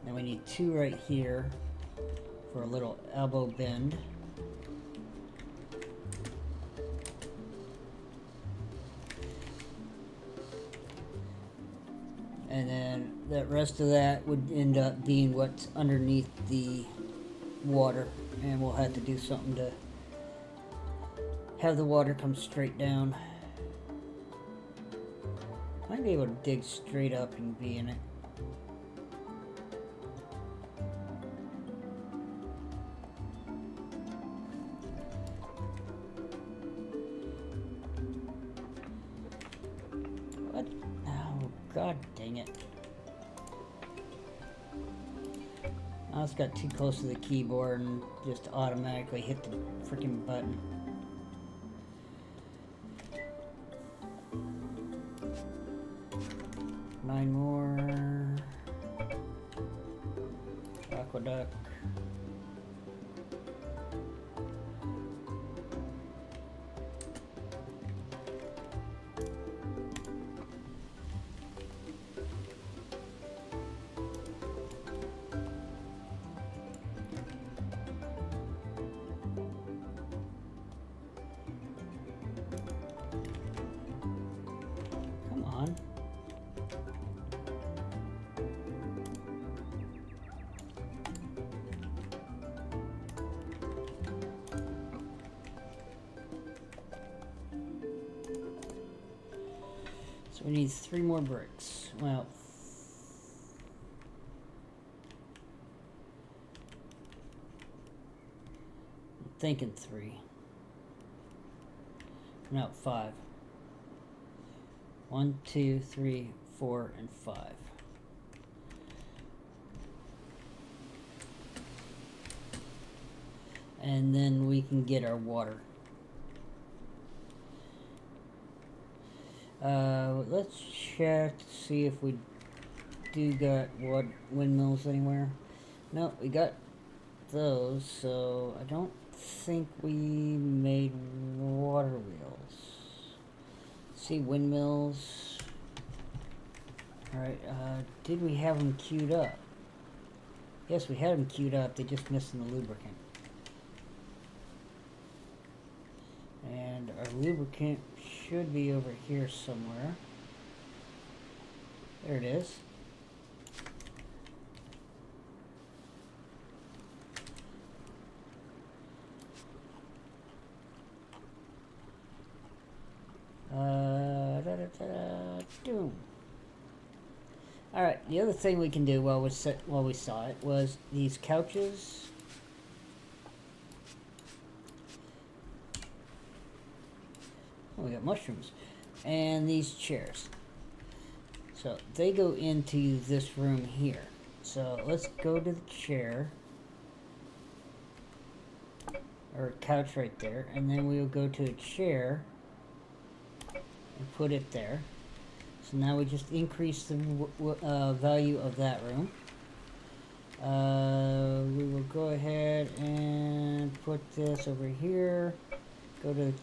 Then we need two right here for a little elbow bend. that rest of that would end up being what's underneath the water, and we'll have to do something to have the water come straight down. Might be able to dig straight up and be in it. What? Oh, god dang it. I just got too close to the keyboard and just automatically hit the freaking button. Nine more. Aquaduct. Come on. So we need 3 more bricks. Well, I'm thinking 3. No, 5. 1, 2, 3, 4, and 5. And then we can get our water. Let's check to see if we do got windmills anywhere. No, we got those, so I don't think we made water wheels. See, windmills. Alright, did we have them queued up? Yes, we had them queued up, they just missing the lubricant. And our lubricant should be over here somewhere. There it is. Doom. All right. The other thing we can do while we saw it was these couches. Oh, we got mushrooms. And these chairs. So they go into this room here. So let's go to the chair. Or couch right there. And then we'll go to a chair. And put it there. So now we just increase the value of that room. We will go ahead and put this over here. Go to the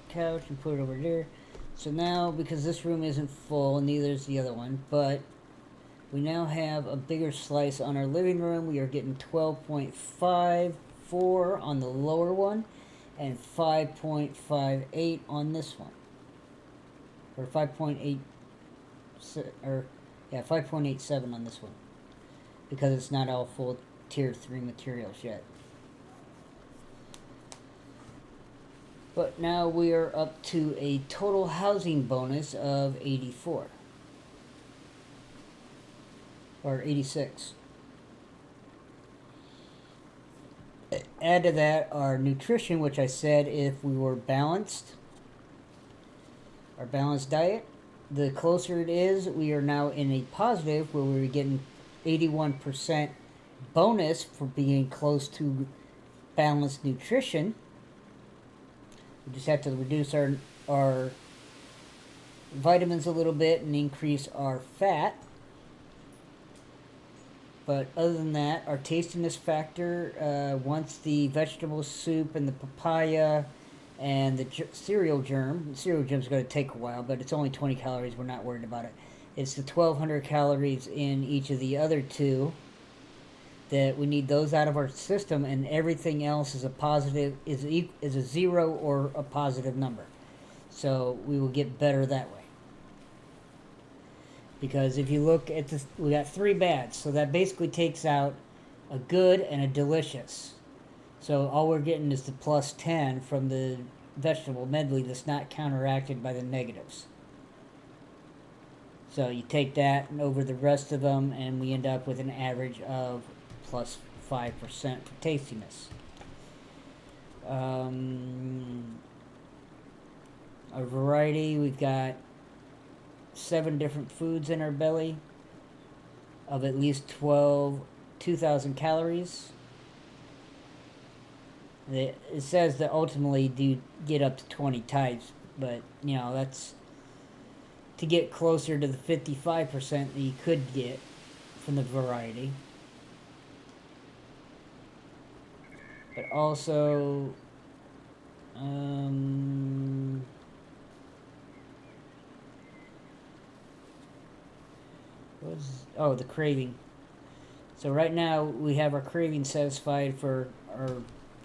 couch and put it over there. So now, because this room isn't full, neither is the other one, but we now have a bigger slice on our living room. We are getting 12.54 on the lower one and 5.58 on this one. Or 5.8, or yeah, 5.87 on this one. Because it's not all full tier 3 materials yet. But now we are up to a total housing bonus of 84. Or 86. Add to that our nutrition, which I said if we were balanced, our balanced diet, the closer it is, we are now in a positive where we're getting 81% bonus for being close to balanced nutrition. We just have to reduce our vitamins a little bit and increase our fat. But other than that, our tastiness factor, once the vegetable soup and the papaya and the cereal germ is going to take a while, but it's only 20 calories. We're not worried about it. It's the 1,200 calories in each of the other two that we need those out of our system, and everything else is a positive, is a 0 or a positive number. So we will get better that way. Because if you look at this, we got 3 bads, so that basically takes out a good and a delicious. So all we're getting is the plus 10 from the vegetable medley that's not counteracted by the negatives. So you take that and over the rest of them, and we end up with an average of plus 5% for tastiness. Our variety, we've got 7 different foods in our belly of at least 2,000 calories. It says that ultimately do get up to 20 types, but you know, that's to get closer to the 55% that you could get from the variety. But also the craving. So right now we have our craving satisfied for our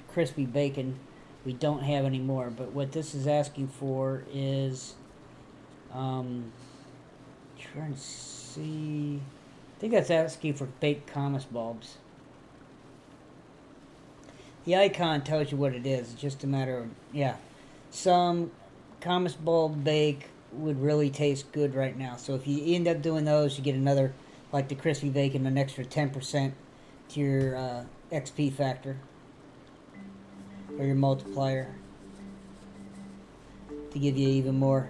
crispy bacon. We don't have any more, but what this is asking for is trying to see, I think that's asking for baked commas bulbs. The icon tells you what it is. It's just a matter of, yeah, some commas bulb bake would really taste good right now. So if you end up doing those, you get another, like the crispy bacon, an extra 10% to your XP factor or your multiplier to give you even more.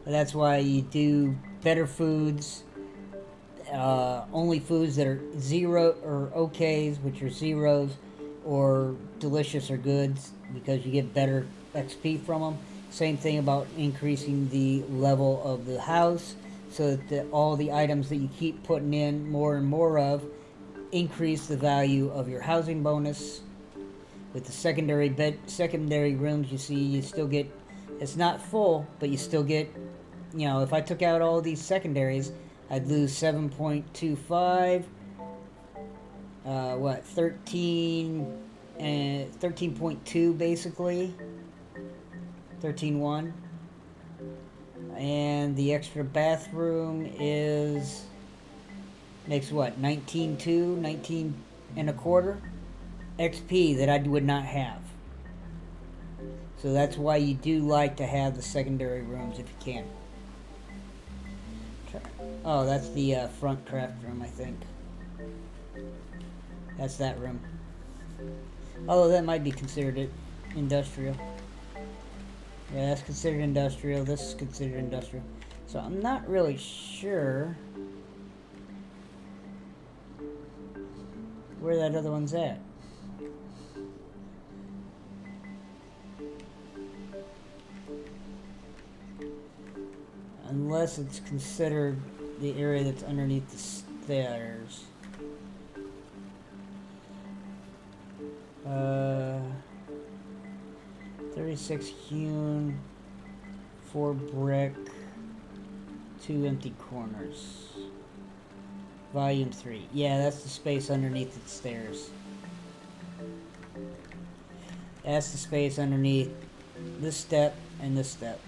But that's why you do better foods, only foods that are 0 or okays, which are zeros, or delicious or goods, because you get better XP from them. Same thing about increasing the level of the house, so that all the items that you keep putting in more and more of increase the value of your housing bonus. With the secondary rooms, you see, you still get, it's not full, but you still get, you know, if I took out all these secondaries, I'd lose 7.25, 13 and 13.2 basically, 13.1, and the extra bathroom makes what, 19.2, 19 and a quarter XP that I would not have. So that's why you do like to have the secondary rooms if you can. Oh, that's the front craft room, I think. That's that room. Although that might be considered industrial. Yeah, that's considered industrial. This is considered industrial. So I'm not really sure where that other one's at. Unless it's considered the area that's underneath the stairs. 36 hewn, 4 brick, 2 empty corners. Volume 3. Yeah, that's the space underneath the stairs. That's the space underneath this step and this step.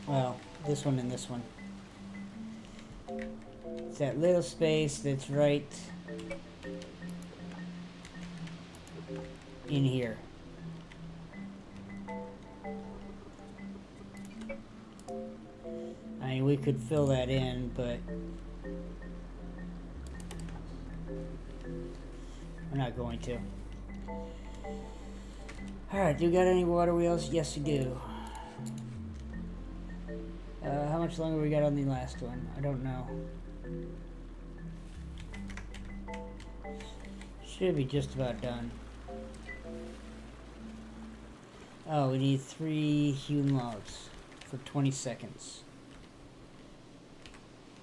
Well, this one and this one. It's that little space that's right in here. I mean, we could fill that in, but we're not going to. Alright, do you got any water wheels? Yes, you do. How much longer we got on the last one? I don't know. Should be just about done. Oh, we need 3 hewn logs for 20 seconds.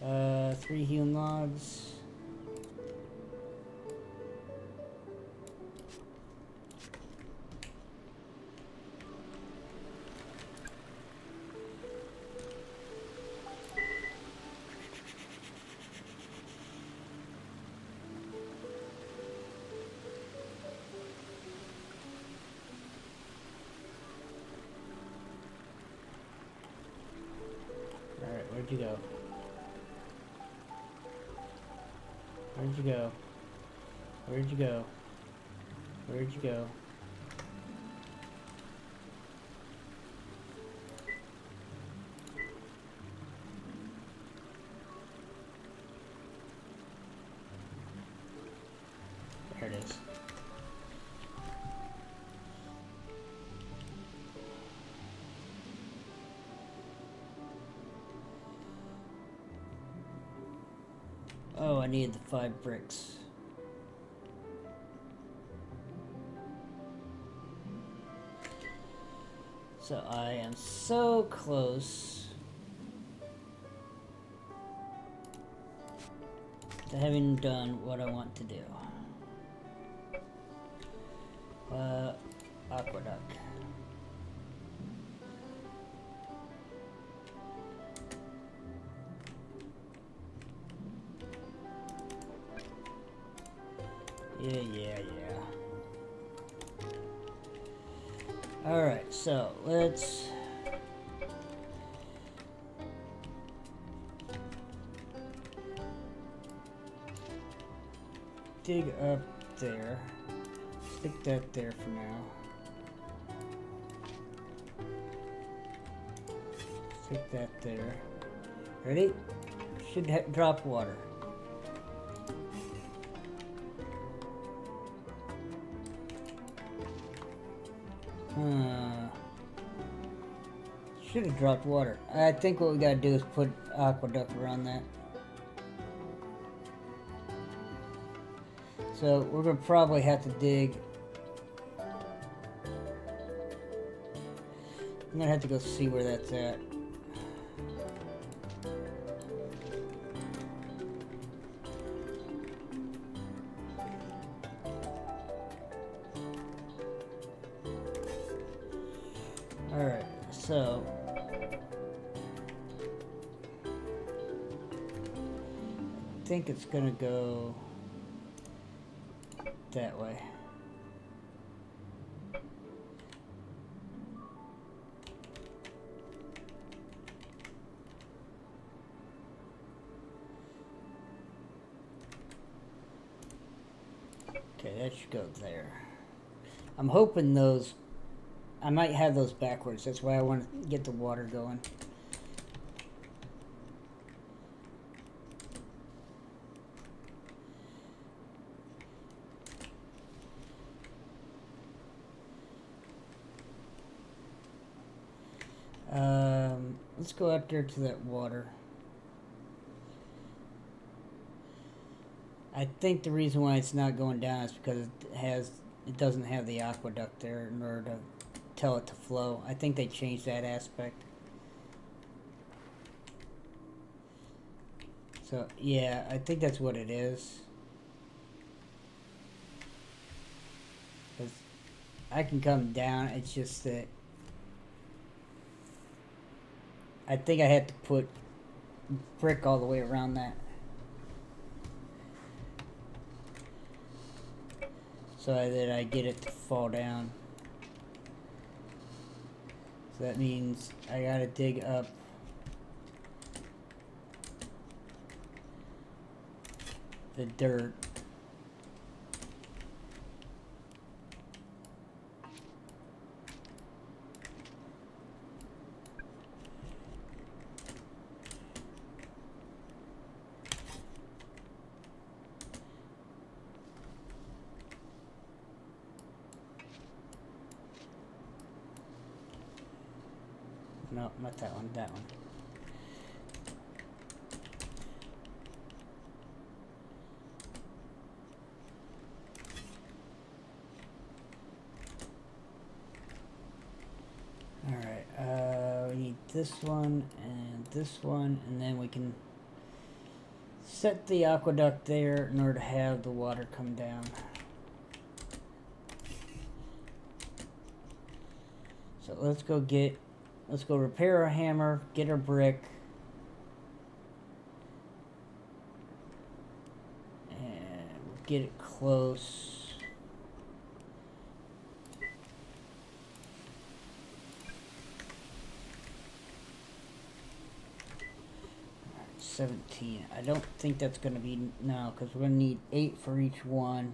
3 hewn logs. you go? Where'd you go? Where'd you go? Where'd you go? There it is. Oh, I need the 5 bricks. So I am so close to having done what I want to do. Aqueduct. Yeah. Alright, so let's dig up there. Stick that there for now. Stick that there. Ready? Should drop water. Should have dropped water. I think what we gotta do is put aqueduct around that. So we're gonna probably have to dig. I'm gonna have to go see where that's at. Alright, so I think it's gonna go that way. Okay, that should go there. I'm hoping those, I might have those backwards. That's why I want to get the water going. Let's go out there to that water. I think the reason why it's not going down is because it doesn't have the aqueduct there in order to tell it to flow. I think they changed that aspect. So yeah, I think that's what it is. 'Cause I can come down, it's just that I think I had to put brick all the way around that. So that I get it to fall down. So that means I gotta dig up the dirt. No, not that one, that one. Alright, we need this one, and then we can set the aqueduct there in order to have the water come down. So let's go repair our hammer, get our brick, and we'll get it close. 17. I don't think that's going to be now because we're going to need 8 for each one.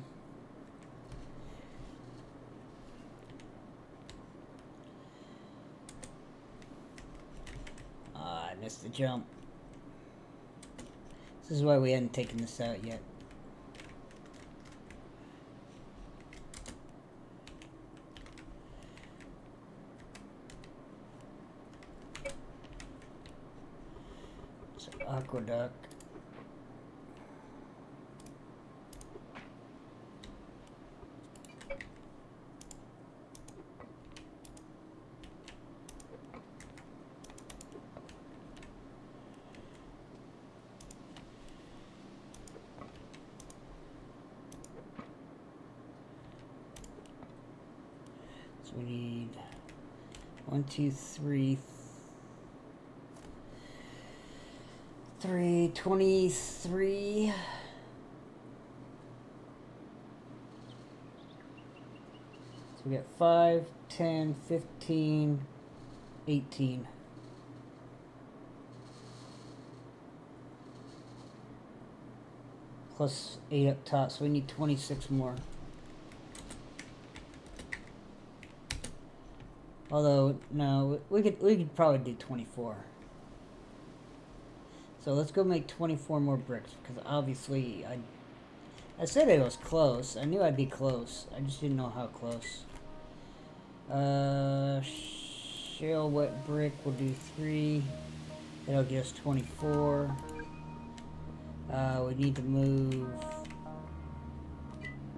I missed the jump. This is why we hadn't taken this out yet. So, Aquaduct. So we need 1, 2, 3, 23. So we got 5, 10, 15, 18. Plus 8 up top, so we need 26 more. Although, no, we could probably do 24. So let's go make 24 more bricks, because obviously I said it was close. I knew I'd be close. I just didn't know how close. Shale wet brick, we'll do 3. That'll get us 24. We need to move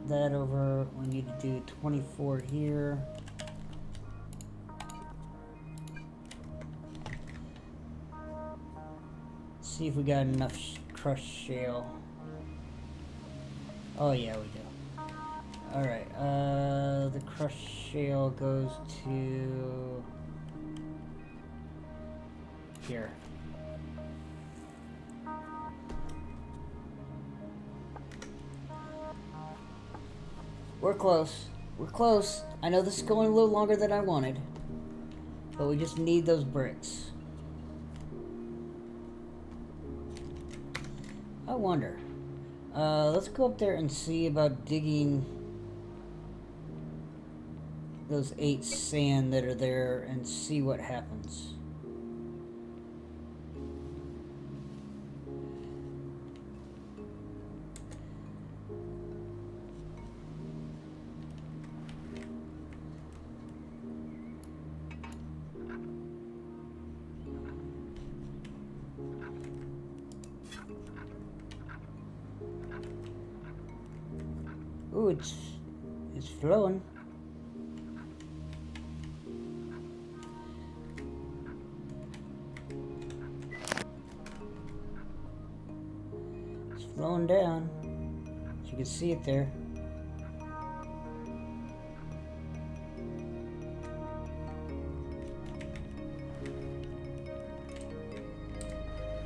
that over. We need to do 24 here. See if we got enough crushed shale. Oh yeah, we do. Alright, the crushed shale goes to here. We're close. We're close. I know this is going a little longer than I wanted, but we just need those bricks. I wonder. Let's go up there and see about digging those 8 sand that are there and see what happens. Ooh, it's flowing. It's flowing down. So you can see it there.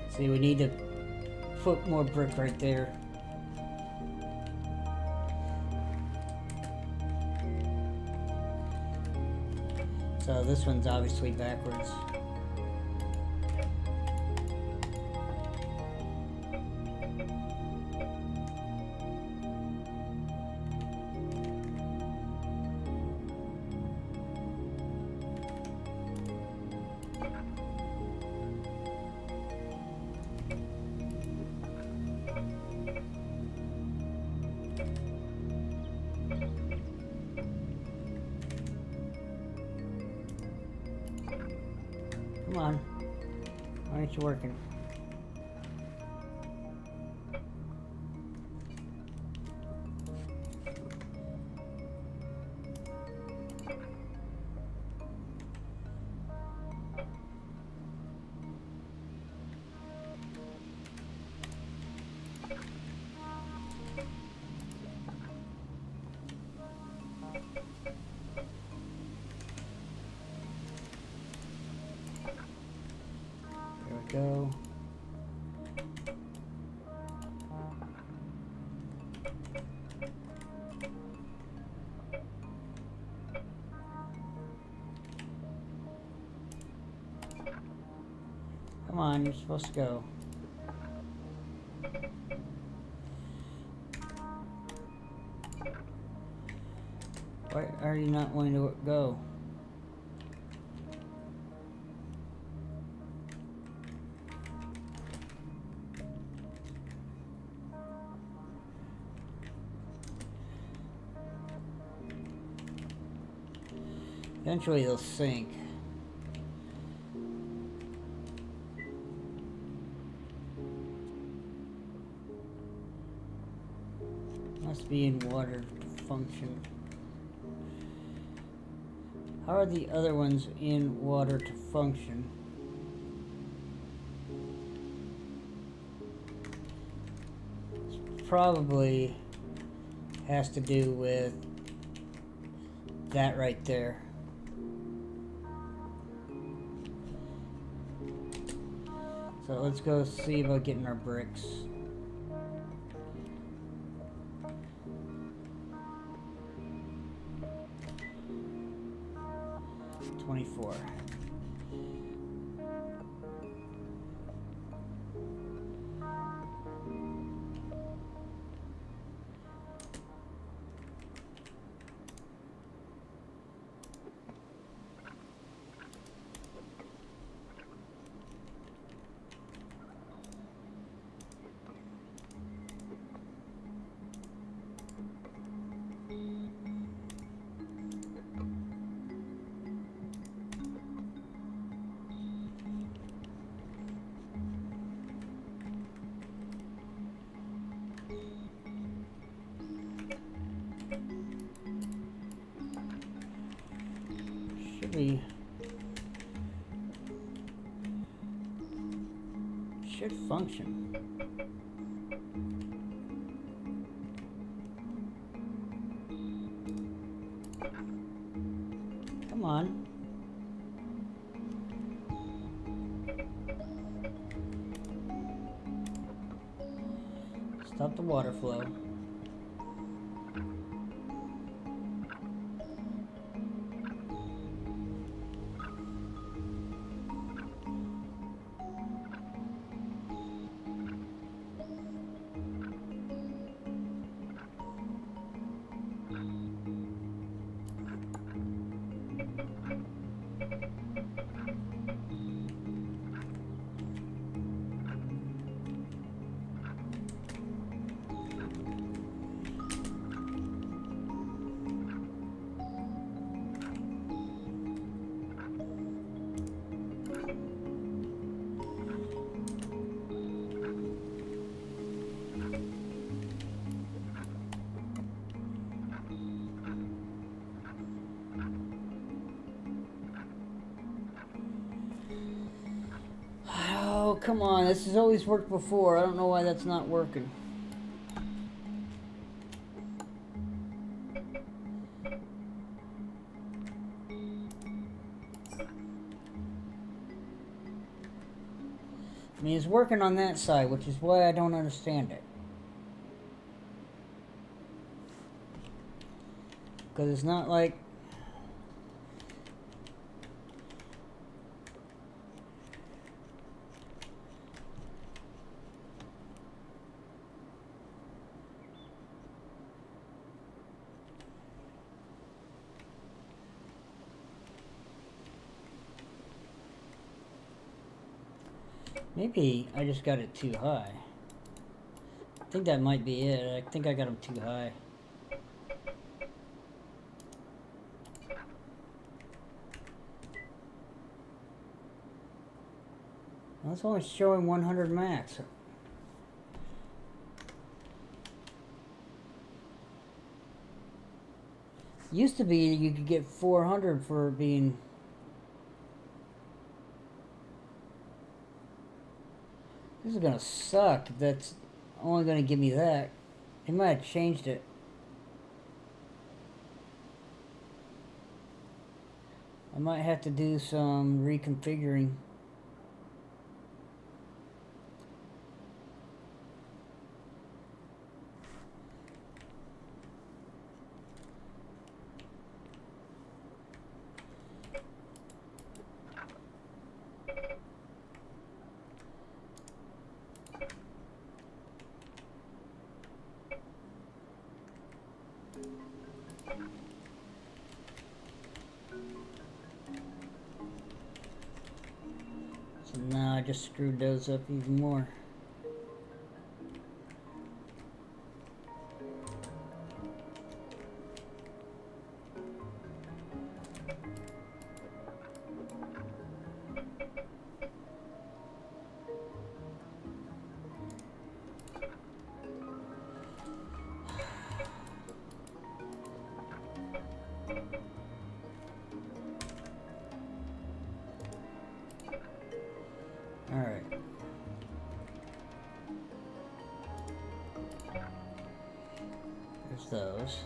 See, we need to put more brick right there. So this one's obviously backwards. Come on. Why aren't you working? There we go. Come on, you're supposed to go. are you not wanting to go? Eventually they'll sink. Must be in water to function. How are the other ones in water to function? Probably has to do with that right there. So let's go see about getting our bricks. $24. Should function. Come on. Stop the water flow. Oh, come on. This has always worked before. I don't know why that's not working. I mean, it's working on that side, which is why I don't understand it. Because it's not like... Maybe I just got it too high. I think that might be it. I think I got them too high. Well, it's only showing 100 max. Used to be you could get 400 for being... This is gonna suck if that's only gonna give me that. They might have changed it. I might have to do some reconfiguring. So now I just screwed those up even more. Alright. There's those.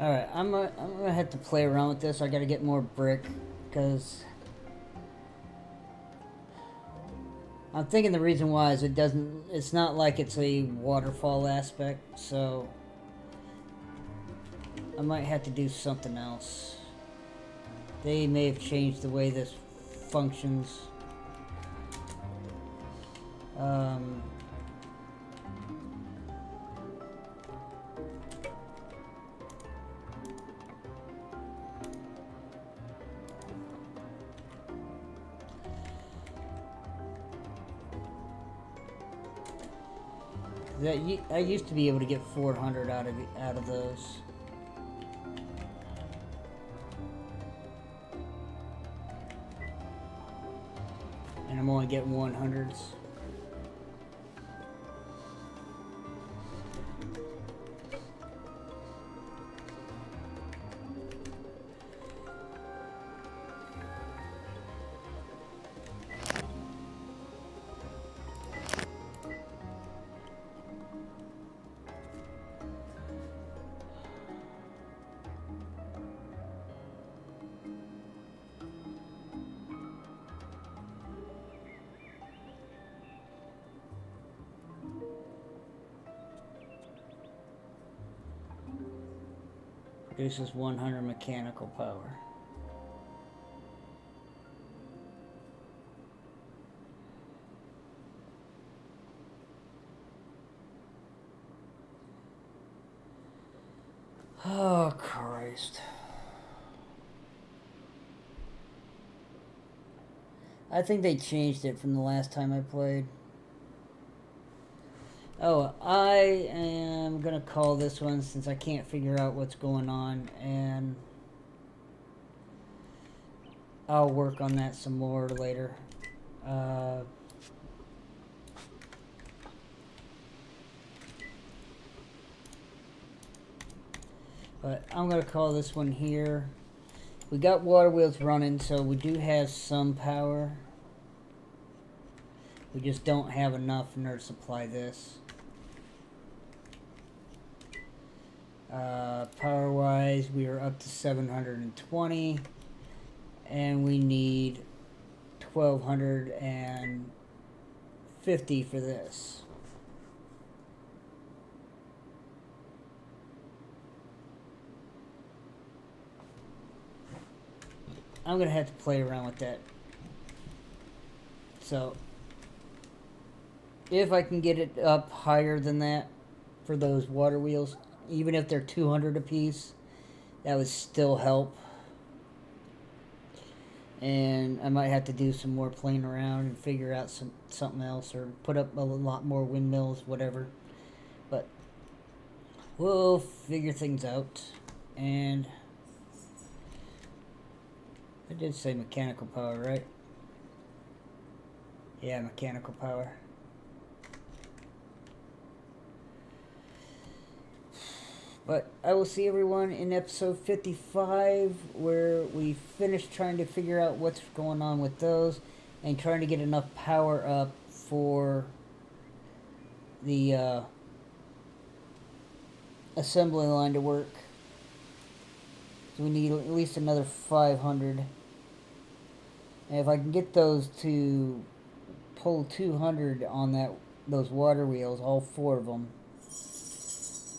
Alright, I'm gonna have to play around with this. I gotta get more brick, because I'm thinking the reason why is it's not like it's a waterfall aspect, so I might have to do something else. They may have changed the way this functions. I used to be able to get 400 out of those. And I'm only getting 100s. Produces 100 mechanical power. Oh, Christ. I think they changed it from the last time I played. Oh, I am gonna call this one since I can't figure out what's going on, and I'll work on that some more later. But I'm gonna call this one here. We got water wheels running, so we do have some power. We just don't have enough in order to supply this. Power wise, we are up to 720, and we need 1250 for this. I'm gonna have to play around with that. So if I can get it up higher than that for those water wheels, even if they're 200 apiece, that would still help. And I might have to do some more playing around and figure out something else, or put up a lot more windmills, whatever. But we'll figure things out. And I did say mechanical power, right? Yeah, mechanical power. But I will see everyone in episode 55, where we finish trying to figure out what's going on with those and trying to get enough power up for the assembly line to work. So we need at least another 500. And if I can get those to pull 200 on those water wheels, all 4 of them,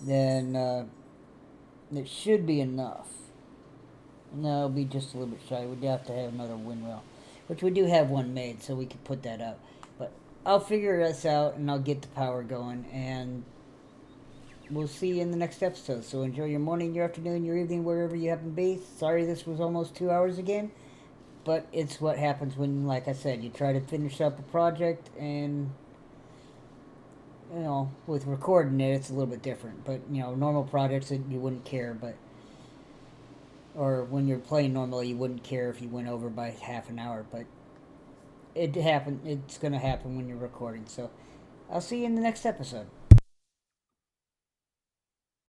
then it should be enough. No, it'll be just a little bit shy. We'd have to have another windmill, which we do have one made, so we could put that up. But I'll figure this out and I'll get the power going, and we'll see you in the next episode. So enjoy your morning, your afternoon, your evening, wherever you happen to be. Sorry this was almost 2 hours again, but it's what happens when, like I said, you try to finish up a project, and with recording it, it's a little bit different. But normal projects you wouldn't care, but or when you're playing normally, you wouldn't care if you went over by half an hour. But it happened. It's gonna happen when you're recording. So I'll see you in the next episode.